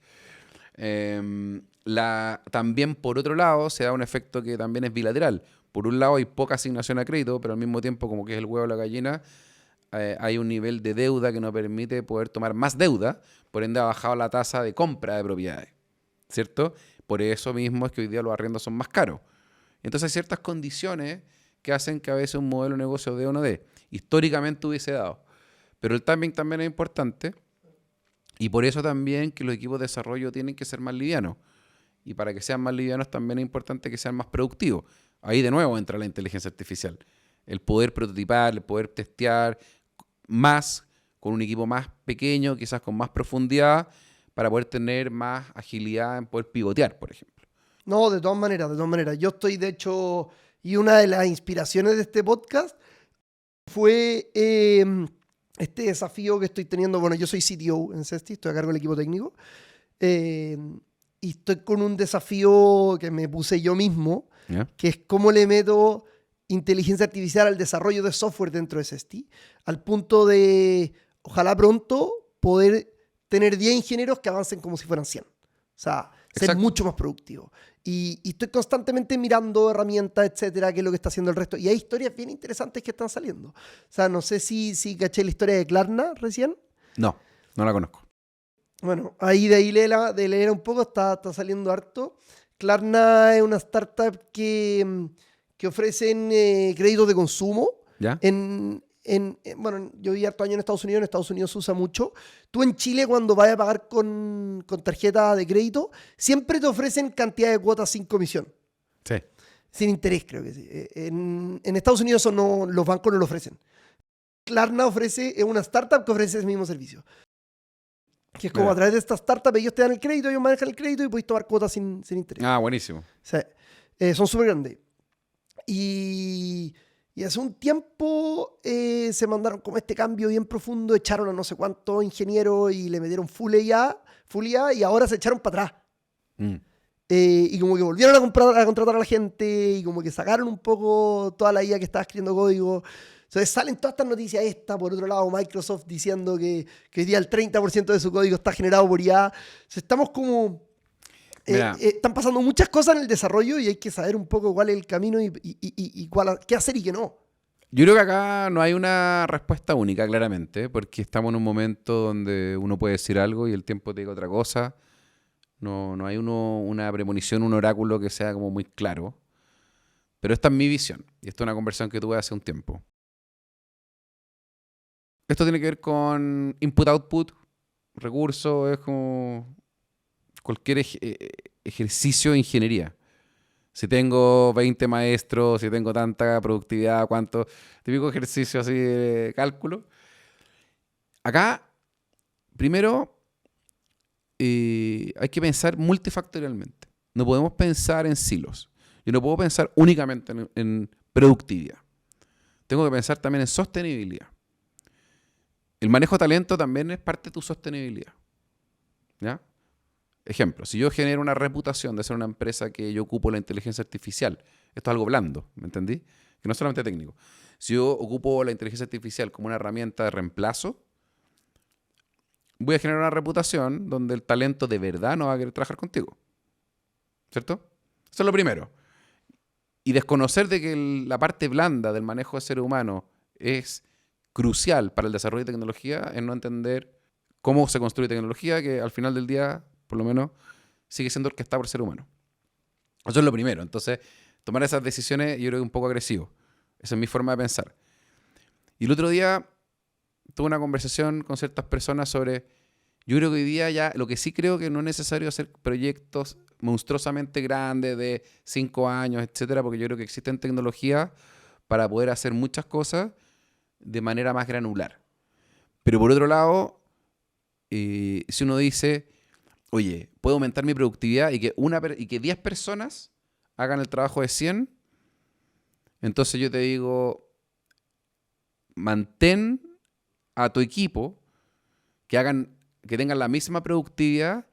También, por otro lado, se da un efecto que también es bilateral. Por un lado, hay poca asignación a crédito, pero al mismo tiempo, como que es el huevo o la gallina, hay un nivel de deuda que nos permite poder tomar más deuda, por ende ha bajado la tasa de compra de propiedades, ¿cierto? Por eso mismo es que hoy día los arriendos son más caros. Entonces hay ciertas condiciones que hacen que a veces un modelo de negocio dé o no dé. Históricamente hubiese dado. Pero el timing también es importante, y por eso también que los equipos de desarrollo tienen que ser más livianos. Y para que sean más livianos también es importante que sean más productivos. Ahí de nuevo entra la inteligencia artificial. El poder prototipar, el poder testear más con un equipo más pequeño, quizás con más profundidad, para poder tener más agilidad en poder pivotear, por ejemplo.
No, de todas maneras, de todas maneras. Yo estoy, de hecho, y una de las inspiraciones de este podcast fue este desafío que estoy teniendo. Bueno, yo soy CTO en Cesti, estoy a cargo del equipo técnico. Y estoy con un desafío que me puse yo mismo,
¿Ya?
que es cómo le meto inteligencia artificial al desarrollo de software dentro de Cesti, al punto de, ojalá pronto, poder tener 10 ingenieros que avancen como si fueran 100. O sea, ser
Exacto.
mucho más productivo. Y estoy constantemente mirando herramientas, etcétera, qué es lo que está haciendo el resto. Y hay historias bien interesantes que están saliendo. O sea, no sé si caché la historia de Klarna recién.
No la conozco.
Bueno, ahí de leer un poco está saliendo harto. Klarna es una startup que ofrecen créditos de consumo.
¿Ya?
Bueno, yo viví harto años en Estados Unidos se usa mucho. Tú en Chile, cuando vayas a pagar con tarjeta de crédito, siempre te ofrecen cantidad de cuotas sin comisión.
Sí.
Sin interés, creo que sí. En Estados Unidos eso no, los bancos no lo ofrecen. Klarna es una startup que ofrece ese mismo servicio. Que es como
Mira.
a través de esta startup ellos te dan el crédito, ellos manejan el crédito y puedes tomar cuotas sin interés.
Ah, buenísimo.
O sea, son súper grandes. Y hace un tiempo se mandaron como este cambio bien profundo, echaron a no sé cuántos ingenieros y le metieron full IA y ahora se echaron para atrás. Y como que volvieron a contratar a la gente y como que sacaron un poco toda la IA que estaba escribiendo código. Entonces salen todas estas noticias. Por otro lado, Microsoft diciendo que hoy día el 30% de su código está generado por IA. Estamos como... están pasando muchas cosas en el desarrollo y hay que saber un poco cuál es el camino y qué hacer y qué no.
Yo creo que acá no hay una respuesta única, claramente, porque estamos en un momento donde uno puede decir algo y el tiempo te diga otra cosa. No hay una premonición, un oráculo que sea como muy claro. Pero esta es mi visión y esta es una conversación que tuve hace un tiempo. Esto tiene que ver con input-output, recursos, es como cualquier ejercicio de ingeniería. Si tengo 20 maestros, si tengo tanta productividad, cuánto, típico ejercicio así de cálculo. Acá, primero, hay que pensar multifactorialmente. No podemos pensar en silos. Yo no puedo pensar únicamente en productividad. Tengo que pensar también en sostenibilidad. El manejo de talento también es parte de tu sostenibilidad. ¿Ya? Ejemplo, si yo genero una reputación de ser una empresa que yo ocupo la inteligencia artificial, esto es algo blando, ¿me entendí? Que no es solamente técnico. Si yo ocupo la inteligencia artificial como una herramienta de reemplazo, voy a generar una reputación donde el talento de verdad no va a querer trabajar contigo. ¿Cierto? Eso es lo primero. Y desconocer de que la parte blanda del manejo de ser humano es crucial para el desarrollo de tecnología es no entender cómo se construye tecnología, que al final del día, por lo menos, sigue siendo orquestada por el ser humano. Eso es lo primero. Entonces, tomar esas decisiones yo creo que es un poco agresivo. Esa es mi forma de pensar. Y el otro día tuve una conversación con ciertas personas sobre... Yo creo que hoy día ya... Lo que sí creo que no es necesario hacer proyectos monstruosamente grandes de 5 años, etcétera, porque yo creo que existen tecnologías para poder hacer muchas cosas de manera más granular. Pero por otro lado, si uno dice, oye, puedo aumentar mi productividad y que 10 personas hagan el trabajo de 100, entonces yo te digo, mantén a tu equipo que tengan la misma productividad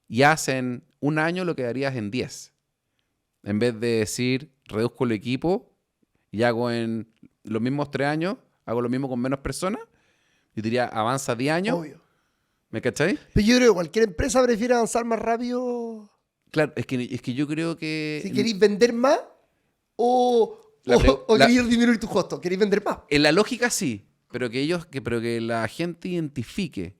y hacen un año lo que harías en 10. En vez de decir, reduzco el equipo y hago en los mismos 3 años, hago lo mismo con menos personas, yo diría, avanza 10 años.
Obvio.
¿Me cacháis?
Pero yo creo que cualquier empresa prefiere avanzar más rápido.
Claro, es que yo creo que...
Si queréis vender más o queréis disminuir tus costos, queréis vender más.
En la lógica sí, pero que la gente identifique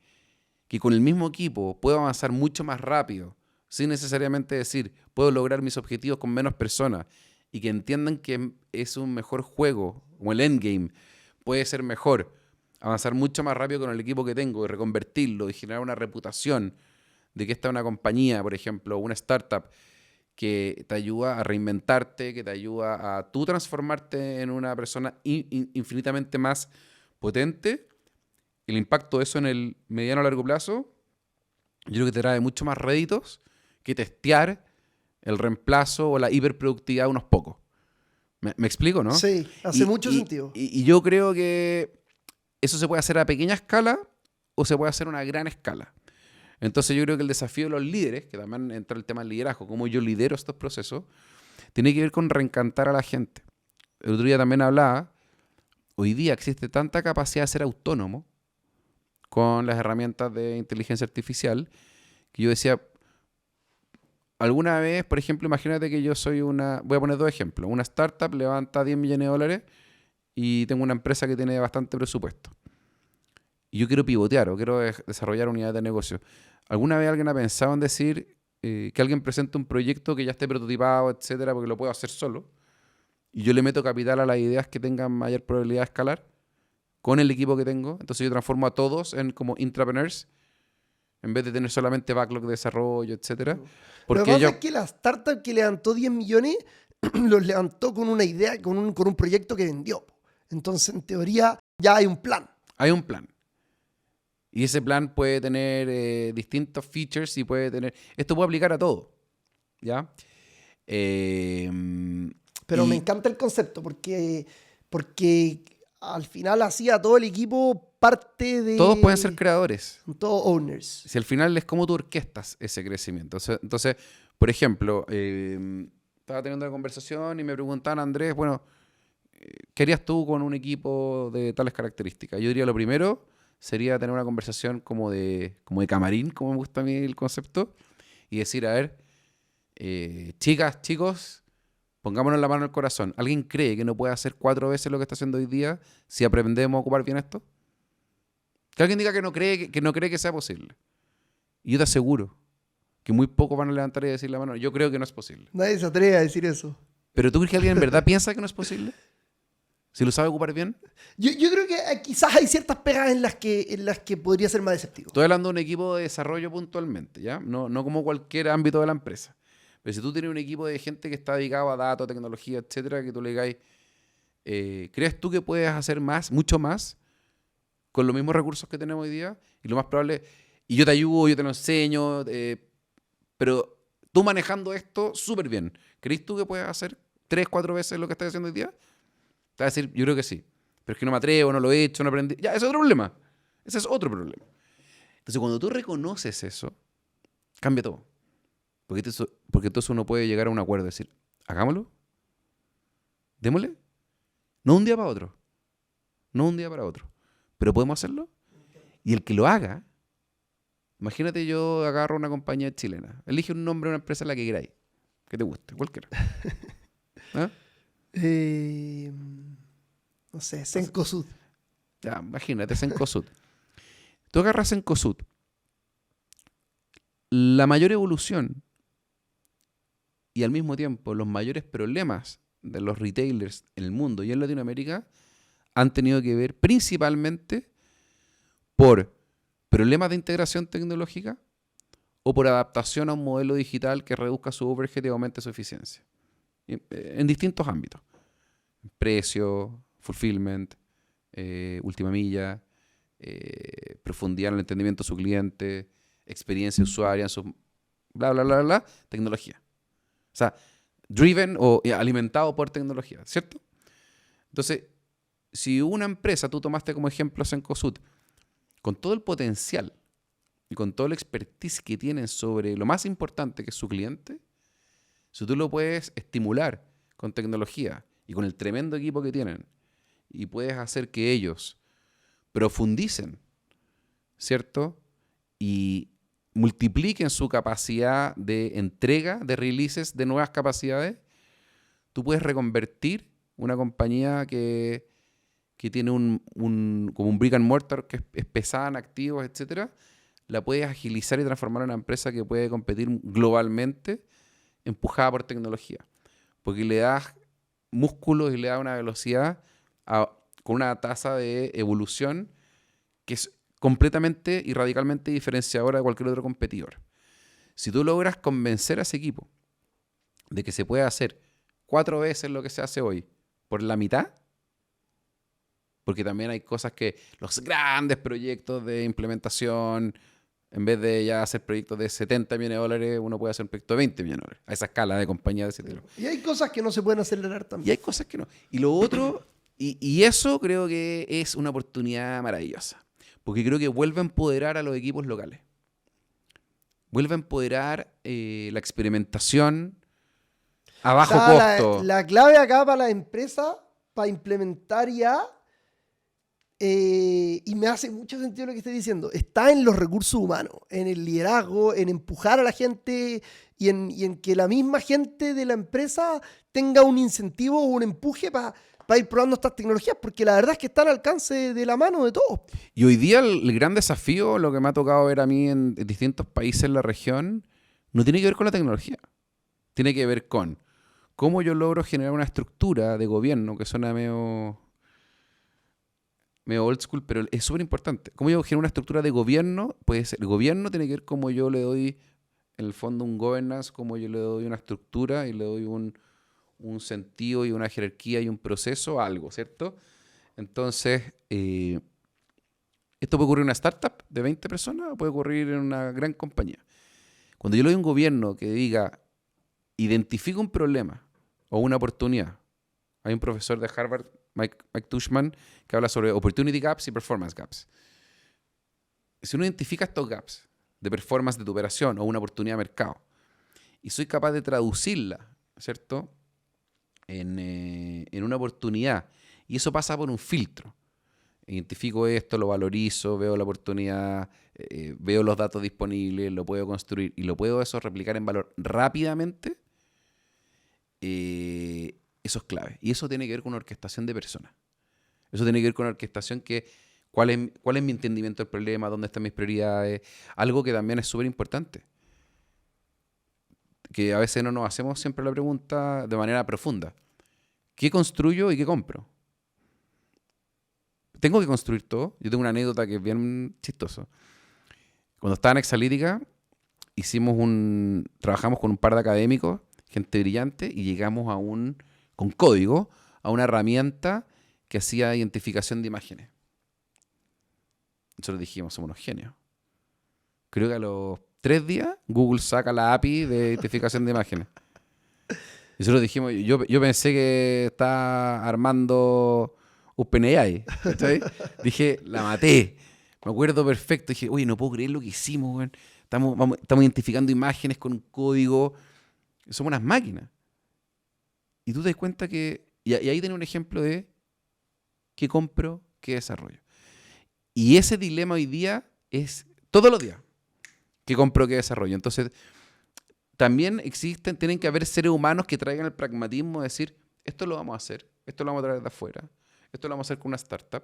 que con el mismo equipo puedo avanzar mucho más rápido, sin necesariamente decir, puedo lograr mis objetivos con menos personas, y que entiendan que es un mejor juego, como el endgame, puede ser mejor, avanzar mucho más rápido con el equipo que tengo y reconvertirlo y generar una reputación de que esta es una compañía, por ejemplo, una startup que te ayuda a reinventarte, que te ayuda a tú transformarte en una persona infinitamente más potente. El impacto de eso en el mediano a largo plazo, yo creo que te trae mucho más réditos que testear el reemplazo o la hiperproductividad de unos pocos. ¿Me explico, no?
Sí, hace mucho sentido.
Y yo creo que eso se puede hacer a pequeña escala o se puede hacer a una gran escala. Entonces yo creo que el desafío de los líderes, que también entra el tema del liderazgo, cómo yo lidero estos procesos, tiene que ver con reencantar a la gente. El otro día también hablaba, hoy día existe tanta capacidad de ser autónomo con las herramientas de inteligencia artificial, que yo decía, alguna vez, por ejemplo, imagínate que yo soy voy a poner 2 ejemplos, una startup levanta 10 millones de dólares y tengo una empresa que tiene bastante presupuesto. Y yo quiero pivotear o quiero desarrollar unidades de negocio. ¿Alguna vez alguien ha pensado en decir que alguien presente un proyecto que ya esté prototipado, etcétera, porque lo puedo hacer solo? Y yo le meto capital a las ideas que tengan mayor probabilidad de escalar con el equipo que tengo. Entonces yo transformo a todos en como intrapreneurs en vez de tener solamente backlog de desarrollo, etcétera.
Lo que pasa es que la startup que levantó 10 millones los levantó con una idea, con un proyecto que vendió. Entonces, en teoría, ya hay un plan.
Hay un plan. Y ese plan puede tener distintos features y puede tener... Esto puede aplicar a todo. ¿Ya?
Pero me encanta el concepto porque al final hacía todo el equipo parte de...
Todos pueden ser creadores.
Todos owners.
Si al final es como tú orquestas ese crecimiento. Entonces, por ejemplo, estaba teniendo una conversación y me preguntaban, Andrés, bueno, ¿qué harías tú con un equipo de tales características? Yo diría lo primero sería tener una conversación como de camarín, como me gusta a mí el concepto, y decir, a ver, chicas, chicos, pongámonos la mano en el corazón. ¿Alguien cree que no puede hacer 4 veces lo que está haciendo hoy día si aprendemos a ocupar bien esto? Que alguien diga que no cree que sea posible. Y yo te aseguro que muy pocos van a levantar y decir la mano. Yo creo que no es posible.
Nadie se atreve a decir eso.
¿Pero tú crees que alguien en verdad piensa que no es posible? Si lo sabe ocupar bien.
Yo creo que quizás hay ciertas pegas en las que podría ser más deceptivo.
Estoy hablando de un equipo de desarrollo puntualmente, ¿ya? No como cualquier ámbito de la empresa. Pero si tú tienes un equipo de gente que está dedicado a datos, tecnología, etcétera, que tú le digas, ¿crees tú que puedes hacer más, mucho más, con los mismos recursos que tenemos hoy día? Y lo más probable, y yo te ayudo, yo te lo enseño, pero tú manejando esto súper bien, ¿crees tú que puedes hacer 3, 4 veces lo que estás haciendo hoy día? Te vas a decir, yo creo que sí. Pero es que no me atrevo, no lo he hecho, no aprendí. Ya, ese es otro problema. Ese es otro problema. Entonces, cuando tú reconoces eso, cambia todo. Porque entonces uno puede llegar a un acuerdo y decir, hagámoslo, démosle. No un día para otro. No un día para otro. Pero podemos hacerlo. Y el que lo haga, imagínate yo agarro una compañía chilena. Elige un nombre de una empresa en la que queráis. Que te guste, cualquiera. ¿Ah?
No sé, Cencosud.
Ya, imagínate, Cencosud. Tú agarras Cencosud. La mayor evolución y al mismo tiempo los mayores problemas de los retailers en el mundo y en Latinoamérica han tenido que ver principalmente por problemas de integración tecnológica o por adaptación a un modelo digital que reduzca su overhead y aumente su eficiencia. En distintos ámbitos. Precio, fulfillment, última milla, profundidad en el entendimiento de su cliente, experiencia usuaria, bla, bla, bla, bla, tecnología. O sea, driven o alimentado por tecnología, ¿cierto? Entonces, si una empresa, tú tomaste como ejemplo Cencosud, con todo el potencial y con todo el expertise que tienen sobre lo más importante que es su cliente, si tú lo puedes estimular con tecnología y con el tremendo equipo que tienen y puedes hacer que ellos profundicen, ¿cierto? Y multipliquen su capacidad de entrega de releases de nuevas capacidades, tú puedes reconvertir una compañía que tiene como un brick and mortar que es pesada en activos, etcétera, la puedes agilizar y transformar en una empresa que puede competir globalmente empujada por tecnología. Porque le das músculos y le das una velocidad con una tasa de evolución que es completamente y radicalmente diferenciadora de cualquier otro competidor. Si tú logras convencer a ese equipo de que se puede hacer 4 veces lo que se hace hoy por la mitad, porque también hay cosas que los grandes proyectos de implementación, en vez de ya hacer proyectos de $70 millones, uno puede hacer un proyecto de $20 millones, a esa escala de compañía de ese tipo.
Y hay cosas que no se pueden acelerar también.
Y hay cosas que no. Y lo otro, y eso creo que es una oportunidad maravillosa, porque creo que vuelve a empoderar a los equipos locales. Vuelve a empoderar la experimentación a bajo costo.
La clave acá para la empresa, para implementar ya, y me hace mucho sentido lo que estoy diciendo, está en los recursos humanos, en el liderazgo, en empujar a la gente y en que la misma gente de la empresa tenga un incentivo o un empuje para ir probando estas tecnologías, porque la verdad es que están al alcance de la mano de todos.
Y hoy día el gran desafío, lo que me ha tocado ver a mí en distintos países en la región, no tiene que ver con la tecnología. Tiene que ver con cómo yo logro generar una estructura de gobierno que suena medio old school, pero es súper importante. Cómo yo genero una estructura de gobierno, puede ser, el gobierno tiene que ver cómo yo le doy, en el fondo, un governance, cómo yo le doy una estructura y le doy un sentido y una jerarquía y un proceso a algo, ¿cierto? Entonces, esto puede ocurrir en una startup de 20 personas o puede ocurrir en una gran compañía. Cuando yo le doy un gobierno que diga, identifica un problema o una oportunidad. Hay un profesor de Harvard, Mike Tushman, que habla sobre opportunity gaps y performance gaps. Si uno identifica estos gaps de performance de tu operación o una oportunidad de mercado y soy capaz de traducirla, ¿cierto?, en una oportunidad. Y eso pasa por un filtro. Identifico esto, lo valorizo, veo la oportunidad, veo los datos disponibles, lo puedo construir y lo puedo eso replicar en valor rápidamente. Eso es clave. Y eso tiene que ver con una orquestación de personas. Eso tiene que ver con una orquestación que cuál es mi entendimiento del problema, dónde están mis prioridades. Algo que también es súper importante. Que a veces no nos hacemos siempre la pregunta de manera profunda. ¿Qué construyo y qué compro? ¿Tengo que construir todo? Yo tengo una anécdota que es bien chistosa. Cuando estaba en Exalítica, trabajamos con un par de académicos, gente brillante, y llegamos con código, a una herramienta que hacía identificación de imágenes. Nosotros dijimos, somos unos genios. Creo que a los 3 días, Google saca la API de identificación de imágenes. Y nosotros dijimos, yo pensé que estaba armando OpenAI, ¿cachai? Dije, la maté. Me acuerdo perfecto. Dije, oye, no puedo creer lo que hicimos, weón. Estamos identificando imágenes con un código. Somos unas máquinas. Y tú te das cuenta que... Y ahí tenés un ejemplo de qué compro, qué desarrollo. Y ese dilema hoy día es todos los días. ¿Qué compro, qué desarrollo? Entonces, también tienen que haber seres humanos que traigan el pragmatismo de decir, esto lo vamos a hacer, esto lo vamos a traer de afuera, esto lo vamos a hacer con una startup.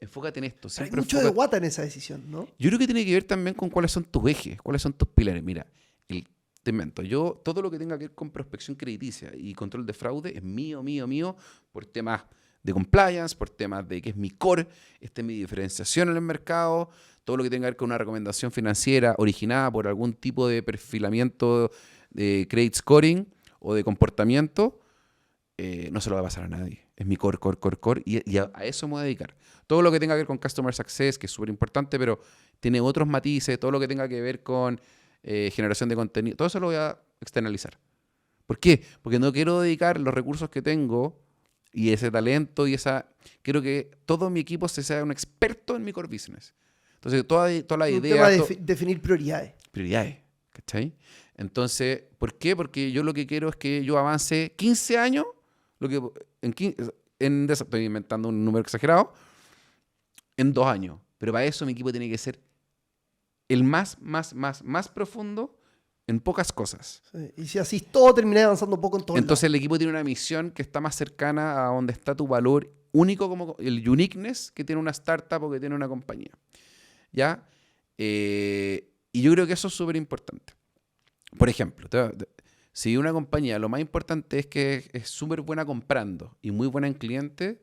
Enfócate en esto.
Hay mucho de guata en esa decisión, ¿no?
Yo creo que tiene que ver también con cuáles son tus ejes, cuáles son tus pilares. Mira, te invento, todo lo que tenga que ver con prospección crediticia y control de fraude es mío, por temas de compliance, por temas de que es mi core, esta es mi diferenciación en el mercado, todo lo que tenga que ver con una recomendación financiera originada por algún tipo de perfilamiento de credit scoring o de comportamiento, no se lo va a pasar a nadie. Es mi core, y a eso me voy a dedicar. Todo lo que tenga que ver con Customer Success, que es súper importante, pero tiene otros matices, todo lo que tenga que ver con generación de contenido, todo eso lo voy a externalizar. ¿Por qué? Porque no quiero dedicar los recursos que tengo y ese talento quiero que todo mi equipo sea un experto en mi core business. Entonces, toda la idea...
Un tema de definir prioridades.
Prioridades, ¿cachai? Entonces, ¿por qué? Porque yo lo que quiero es que yo avance 15 años, estoy inventando un número exagerado, en 2 años. Pero para eso mi equipo tiene que ser el más profundo en pocas cosas.
Sí. Y si así todo termina avanzando poco en todo.
Entonces el equipo tiene una misión que está más cercana a donde está tu valor único, como el uniqueness que tiene una startup o que tiene una compañía. ¿Ya? Y yo creo que eso es súper importante. Por ejemplo, si una compañía lo más importante es que es súper buena comprando y muy buena en cliente,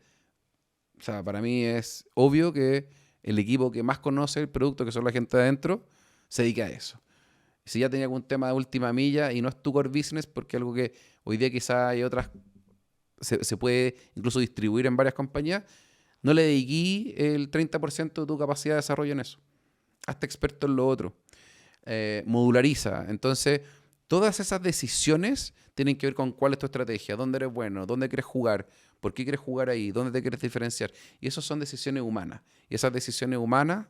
o sea, para mí es obvio que el equipo que más conoce el producto, que son la gente de adentro, se dedica a eso. Si ya tenía algún tema de última milla y no es tu core business, porque algo que hoy día quizás hay otras, se puede incluso distribuir en varias compañías, no le dediquí el 30% de tu capacidad de desarrollo en eso. Hazte experto en lo otro. Modulariza. Entonces, todas esas decisiones tienen que ver con cuál es tu estrategia, dónde eres bueno, dónde quieres jugar, por qué quieres jugar ahí, dónde te quieres diferenciar. Y esas son decisiones humanas. Y esas decisiones humanas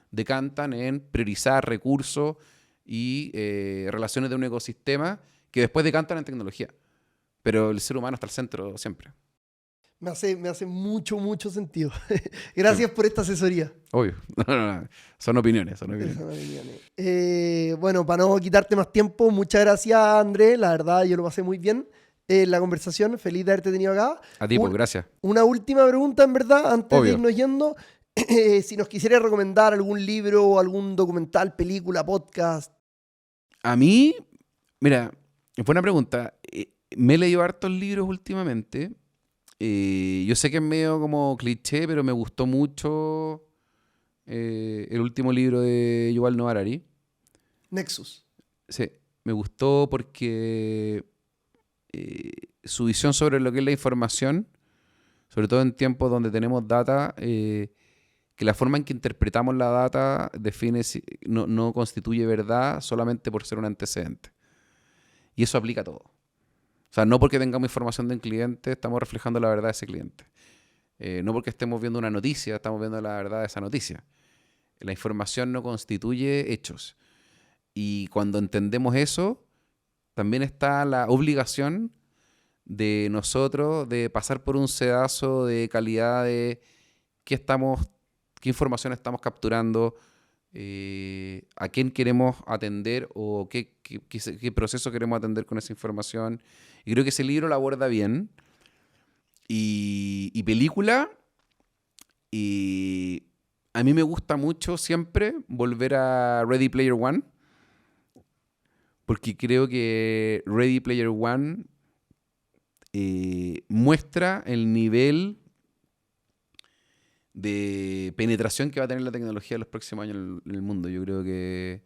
decantan en priorizar recursos y relaciones de un ecosistema que después decantan en tecnología. Pero el ser humano está al centro siempre.
Me hace mucho sentido. Gracias por esta asesoría.
Obvio. No. Son opiniones.
Bueno, para no quitarte más tiempo, muchas gracias, Andrés. La verdad, yo lo pasé muy bien en la conversación. Feliz de haberte tenido acá.
A ti, pues, gracias.
Una última pregunta, en verdad, antes
Obvio.
de irnos yendo. Si nos quisieras recomendar algún libro o algún documental, película, podcast.
A mí, mira, buena pregunta. Me he leído hartos libros últimamente. Yo sé que es medio como cliché, pero me gustó mucho el último libro de Yuval Noah Harari.
Nexus.
Sí, me gustó porque su visión sobre lo que es la información, sobre todo en tiempos donde tenemos data, que la forma en que interpretamos la data no constituye verdad solamente por ser un antecedente. Y eso aplica a todo. O sea, no porque tengamos información de un cliente estamos reflejando la verdad de ese cliente. No porque estemos viendo una noticia estamos viendo la verdad de esa noticia. La información no constituye hechos. Y cuando entendemos eso, también está la obligación de nosotros, de pasar por un sedazo de calidad de qué información estamos capturando, a quién queremos atender o qué proceso queremos atender con esa información. Y creo que ese libro lo aborda bien. Y película, y a mí me gusta mucho siempre volver a Ready Player One, porque creo que Ready Player One muestra el nivel de penetración que va a tener la tecnología en los próximos años en el mundo. Yo creo que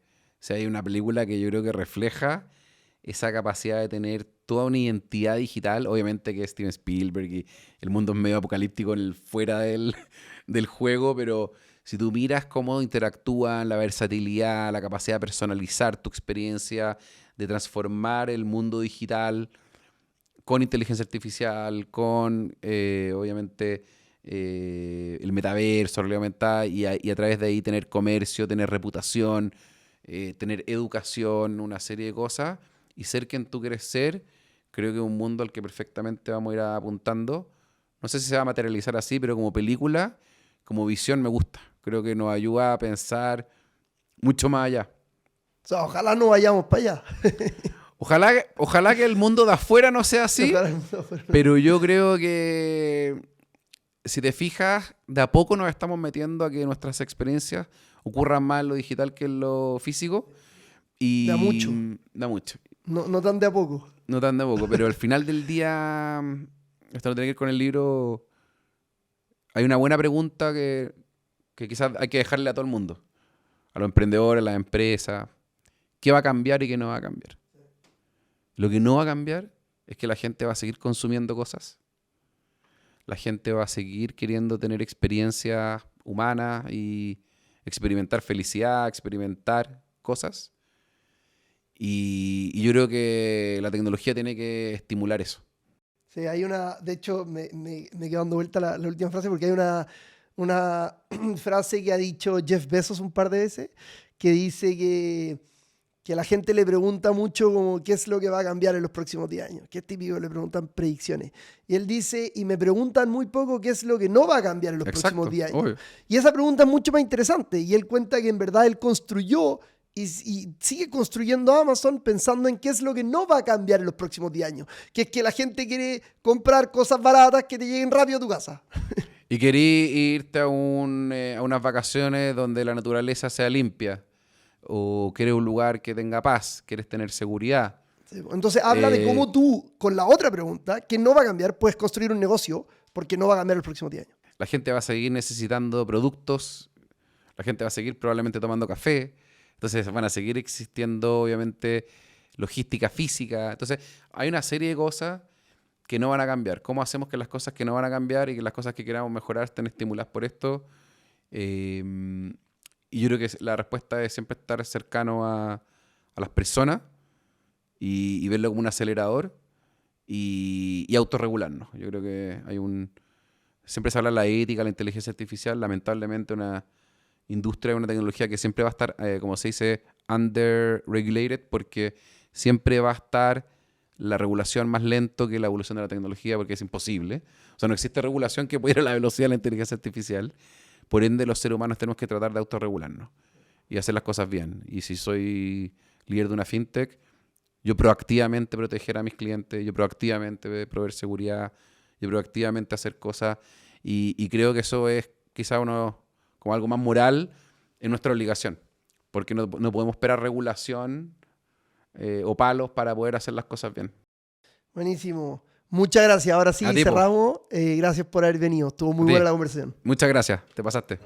hay una película que yo creo que refleja esa capacidad de tener toda una identidad digital. Obviamente que es Steven Spielberg y el mundo es medio apocalíptico fuera del juego, pero si tú miras cómo interactúan, la versatilidad, la capacidad de personalizar tu experiencia, de transformar el mundo digital con inteligencia artificial, con obviamente el metaverso, realidad aumentada, y a través de ahí tener comercio, tener reputación, tener educación, una serie de cosas, y ser quien tú quieres ser, creo que es un mundo al que perfectamente vamos a ir apuntando. No sé si se va a materializar así, pero como película, como visión me gusta. Creo que nos ayuda a pensar mucho más allá.
O sea, ojalá no vayamos para allá.
Ojalá que el mundo de afuera no sea así, pero yo creo que si te fijas, de a poco nos estamos metiendo a que nuestras experiencias ocurran más en lo digital que en lo físico. Y
da mucho.
Da mucho.
No tan de a poco.
No tan de a poco, pero al final del día, esto no tiene que ver con el libro, hay una buena pregunta que quizás hay que dejarle a todo el mundo, a los emprendedores, a las empresas. ¿Qué va a cambiar y qué no va a cambiar? Lo que no va a cambiar es que la gente va a seguir consumiendo cosas. La gente va a seguir queriendo tener experiencias humanas y experimentar felicidad, experimentar cosas. Y yo creo que la tecnología tiene que estimular eso.
Sí, hay una... De hecho, me quedo dando vuelta la última frase porque hay una frase que ha dicho Jeff Bezos un par de veces que dice que a la gente le pregunta mucho como qué es lo que va a cambiar en los próximos 10 años, que es típico, le preguntan predicciones. Y él dice, y me preguntan muy poco qué es lo que no va a cambiar en los próximos 10 años.
Obvio.
Y esa pregunta es mucho más interesante. Y él cuenta que en verdad él construyó y sigue construyendo Amazon pensando en qué es lo que no va a cambiar en los próximos 10 años. Que es que la gente quiere comprar cosas baratas que te lleguen rápido a tu casa.
Y querí irte a unas vacaciones donde la naturaleza sea limpia. O quieres un lugar que tenga paz, quieres tener seguridad.
Sí, entonces habla de cómo tú, con la otra pregunta, que no va a cambiar, puedes construir un negocio porque no va a cambiar los próximos 10 años.
La gente va a seguir necesitando productos, la gente va a seguir probablemente tomando café, entonces van a seguir existiendo obviamente logística física. Entonces hay una serie de cosas que no van a cambiar. ¿Cómo hacemos que las cosas que no van a cambiar y que las cosas que queramos mejorar estén estimuladas por esto? Y yo creo que la respuesta es siempre estar cercano a las personas y verlo como un acelerador y autorregularnos. Yo creo que siempre se habla de la ética, la inteligencia artificial. Lamentablemente una industria, una tecnología que siempre va a estar, como se dice, under-regulated, porque siempre va a estar la regulación más lento que la evolución de la tecnología, porque es imposible. O sea, no existe regulación que pueda ir a la velocidad de la inteligencia artificial. Por ende, los seres humanos tenemos que tratar de autorregularnos y hacer las cosas bien. Y si soy líder de una fintech, yo proactivamente proteger a mis clientes, yo proactivamente proveer seguridad, yo proactivamente hacer cosas. Y creo que eso es quizá como algo más moral en nuestra obligación. Porque no podemos esperar regulación o palos para poder hacer las cosas bien.
Buenísimo. Muchas gracias. Ahora sí, cerramos. Gracias por haber venido. Estuvo muy buena la conversación.
Muchas gracias. Te pasaste.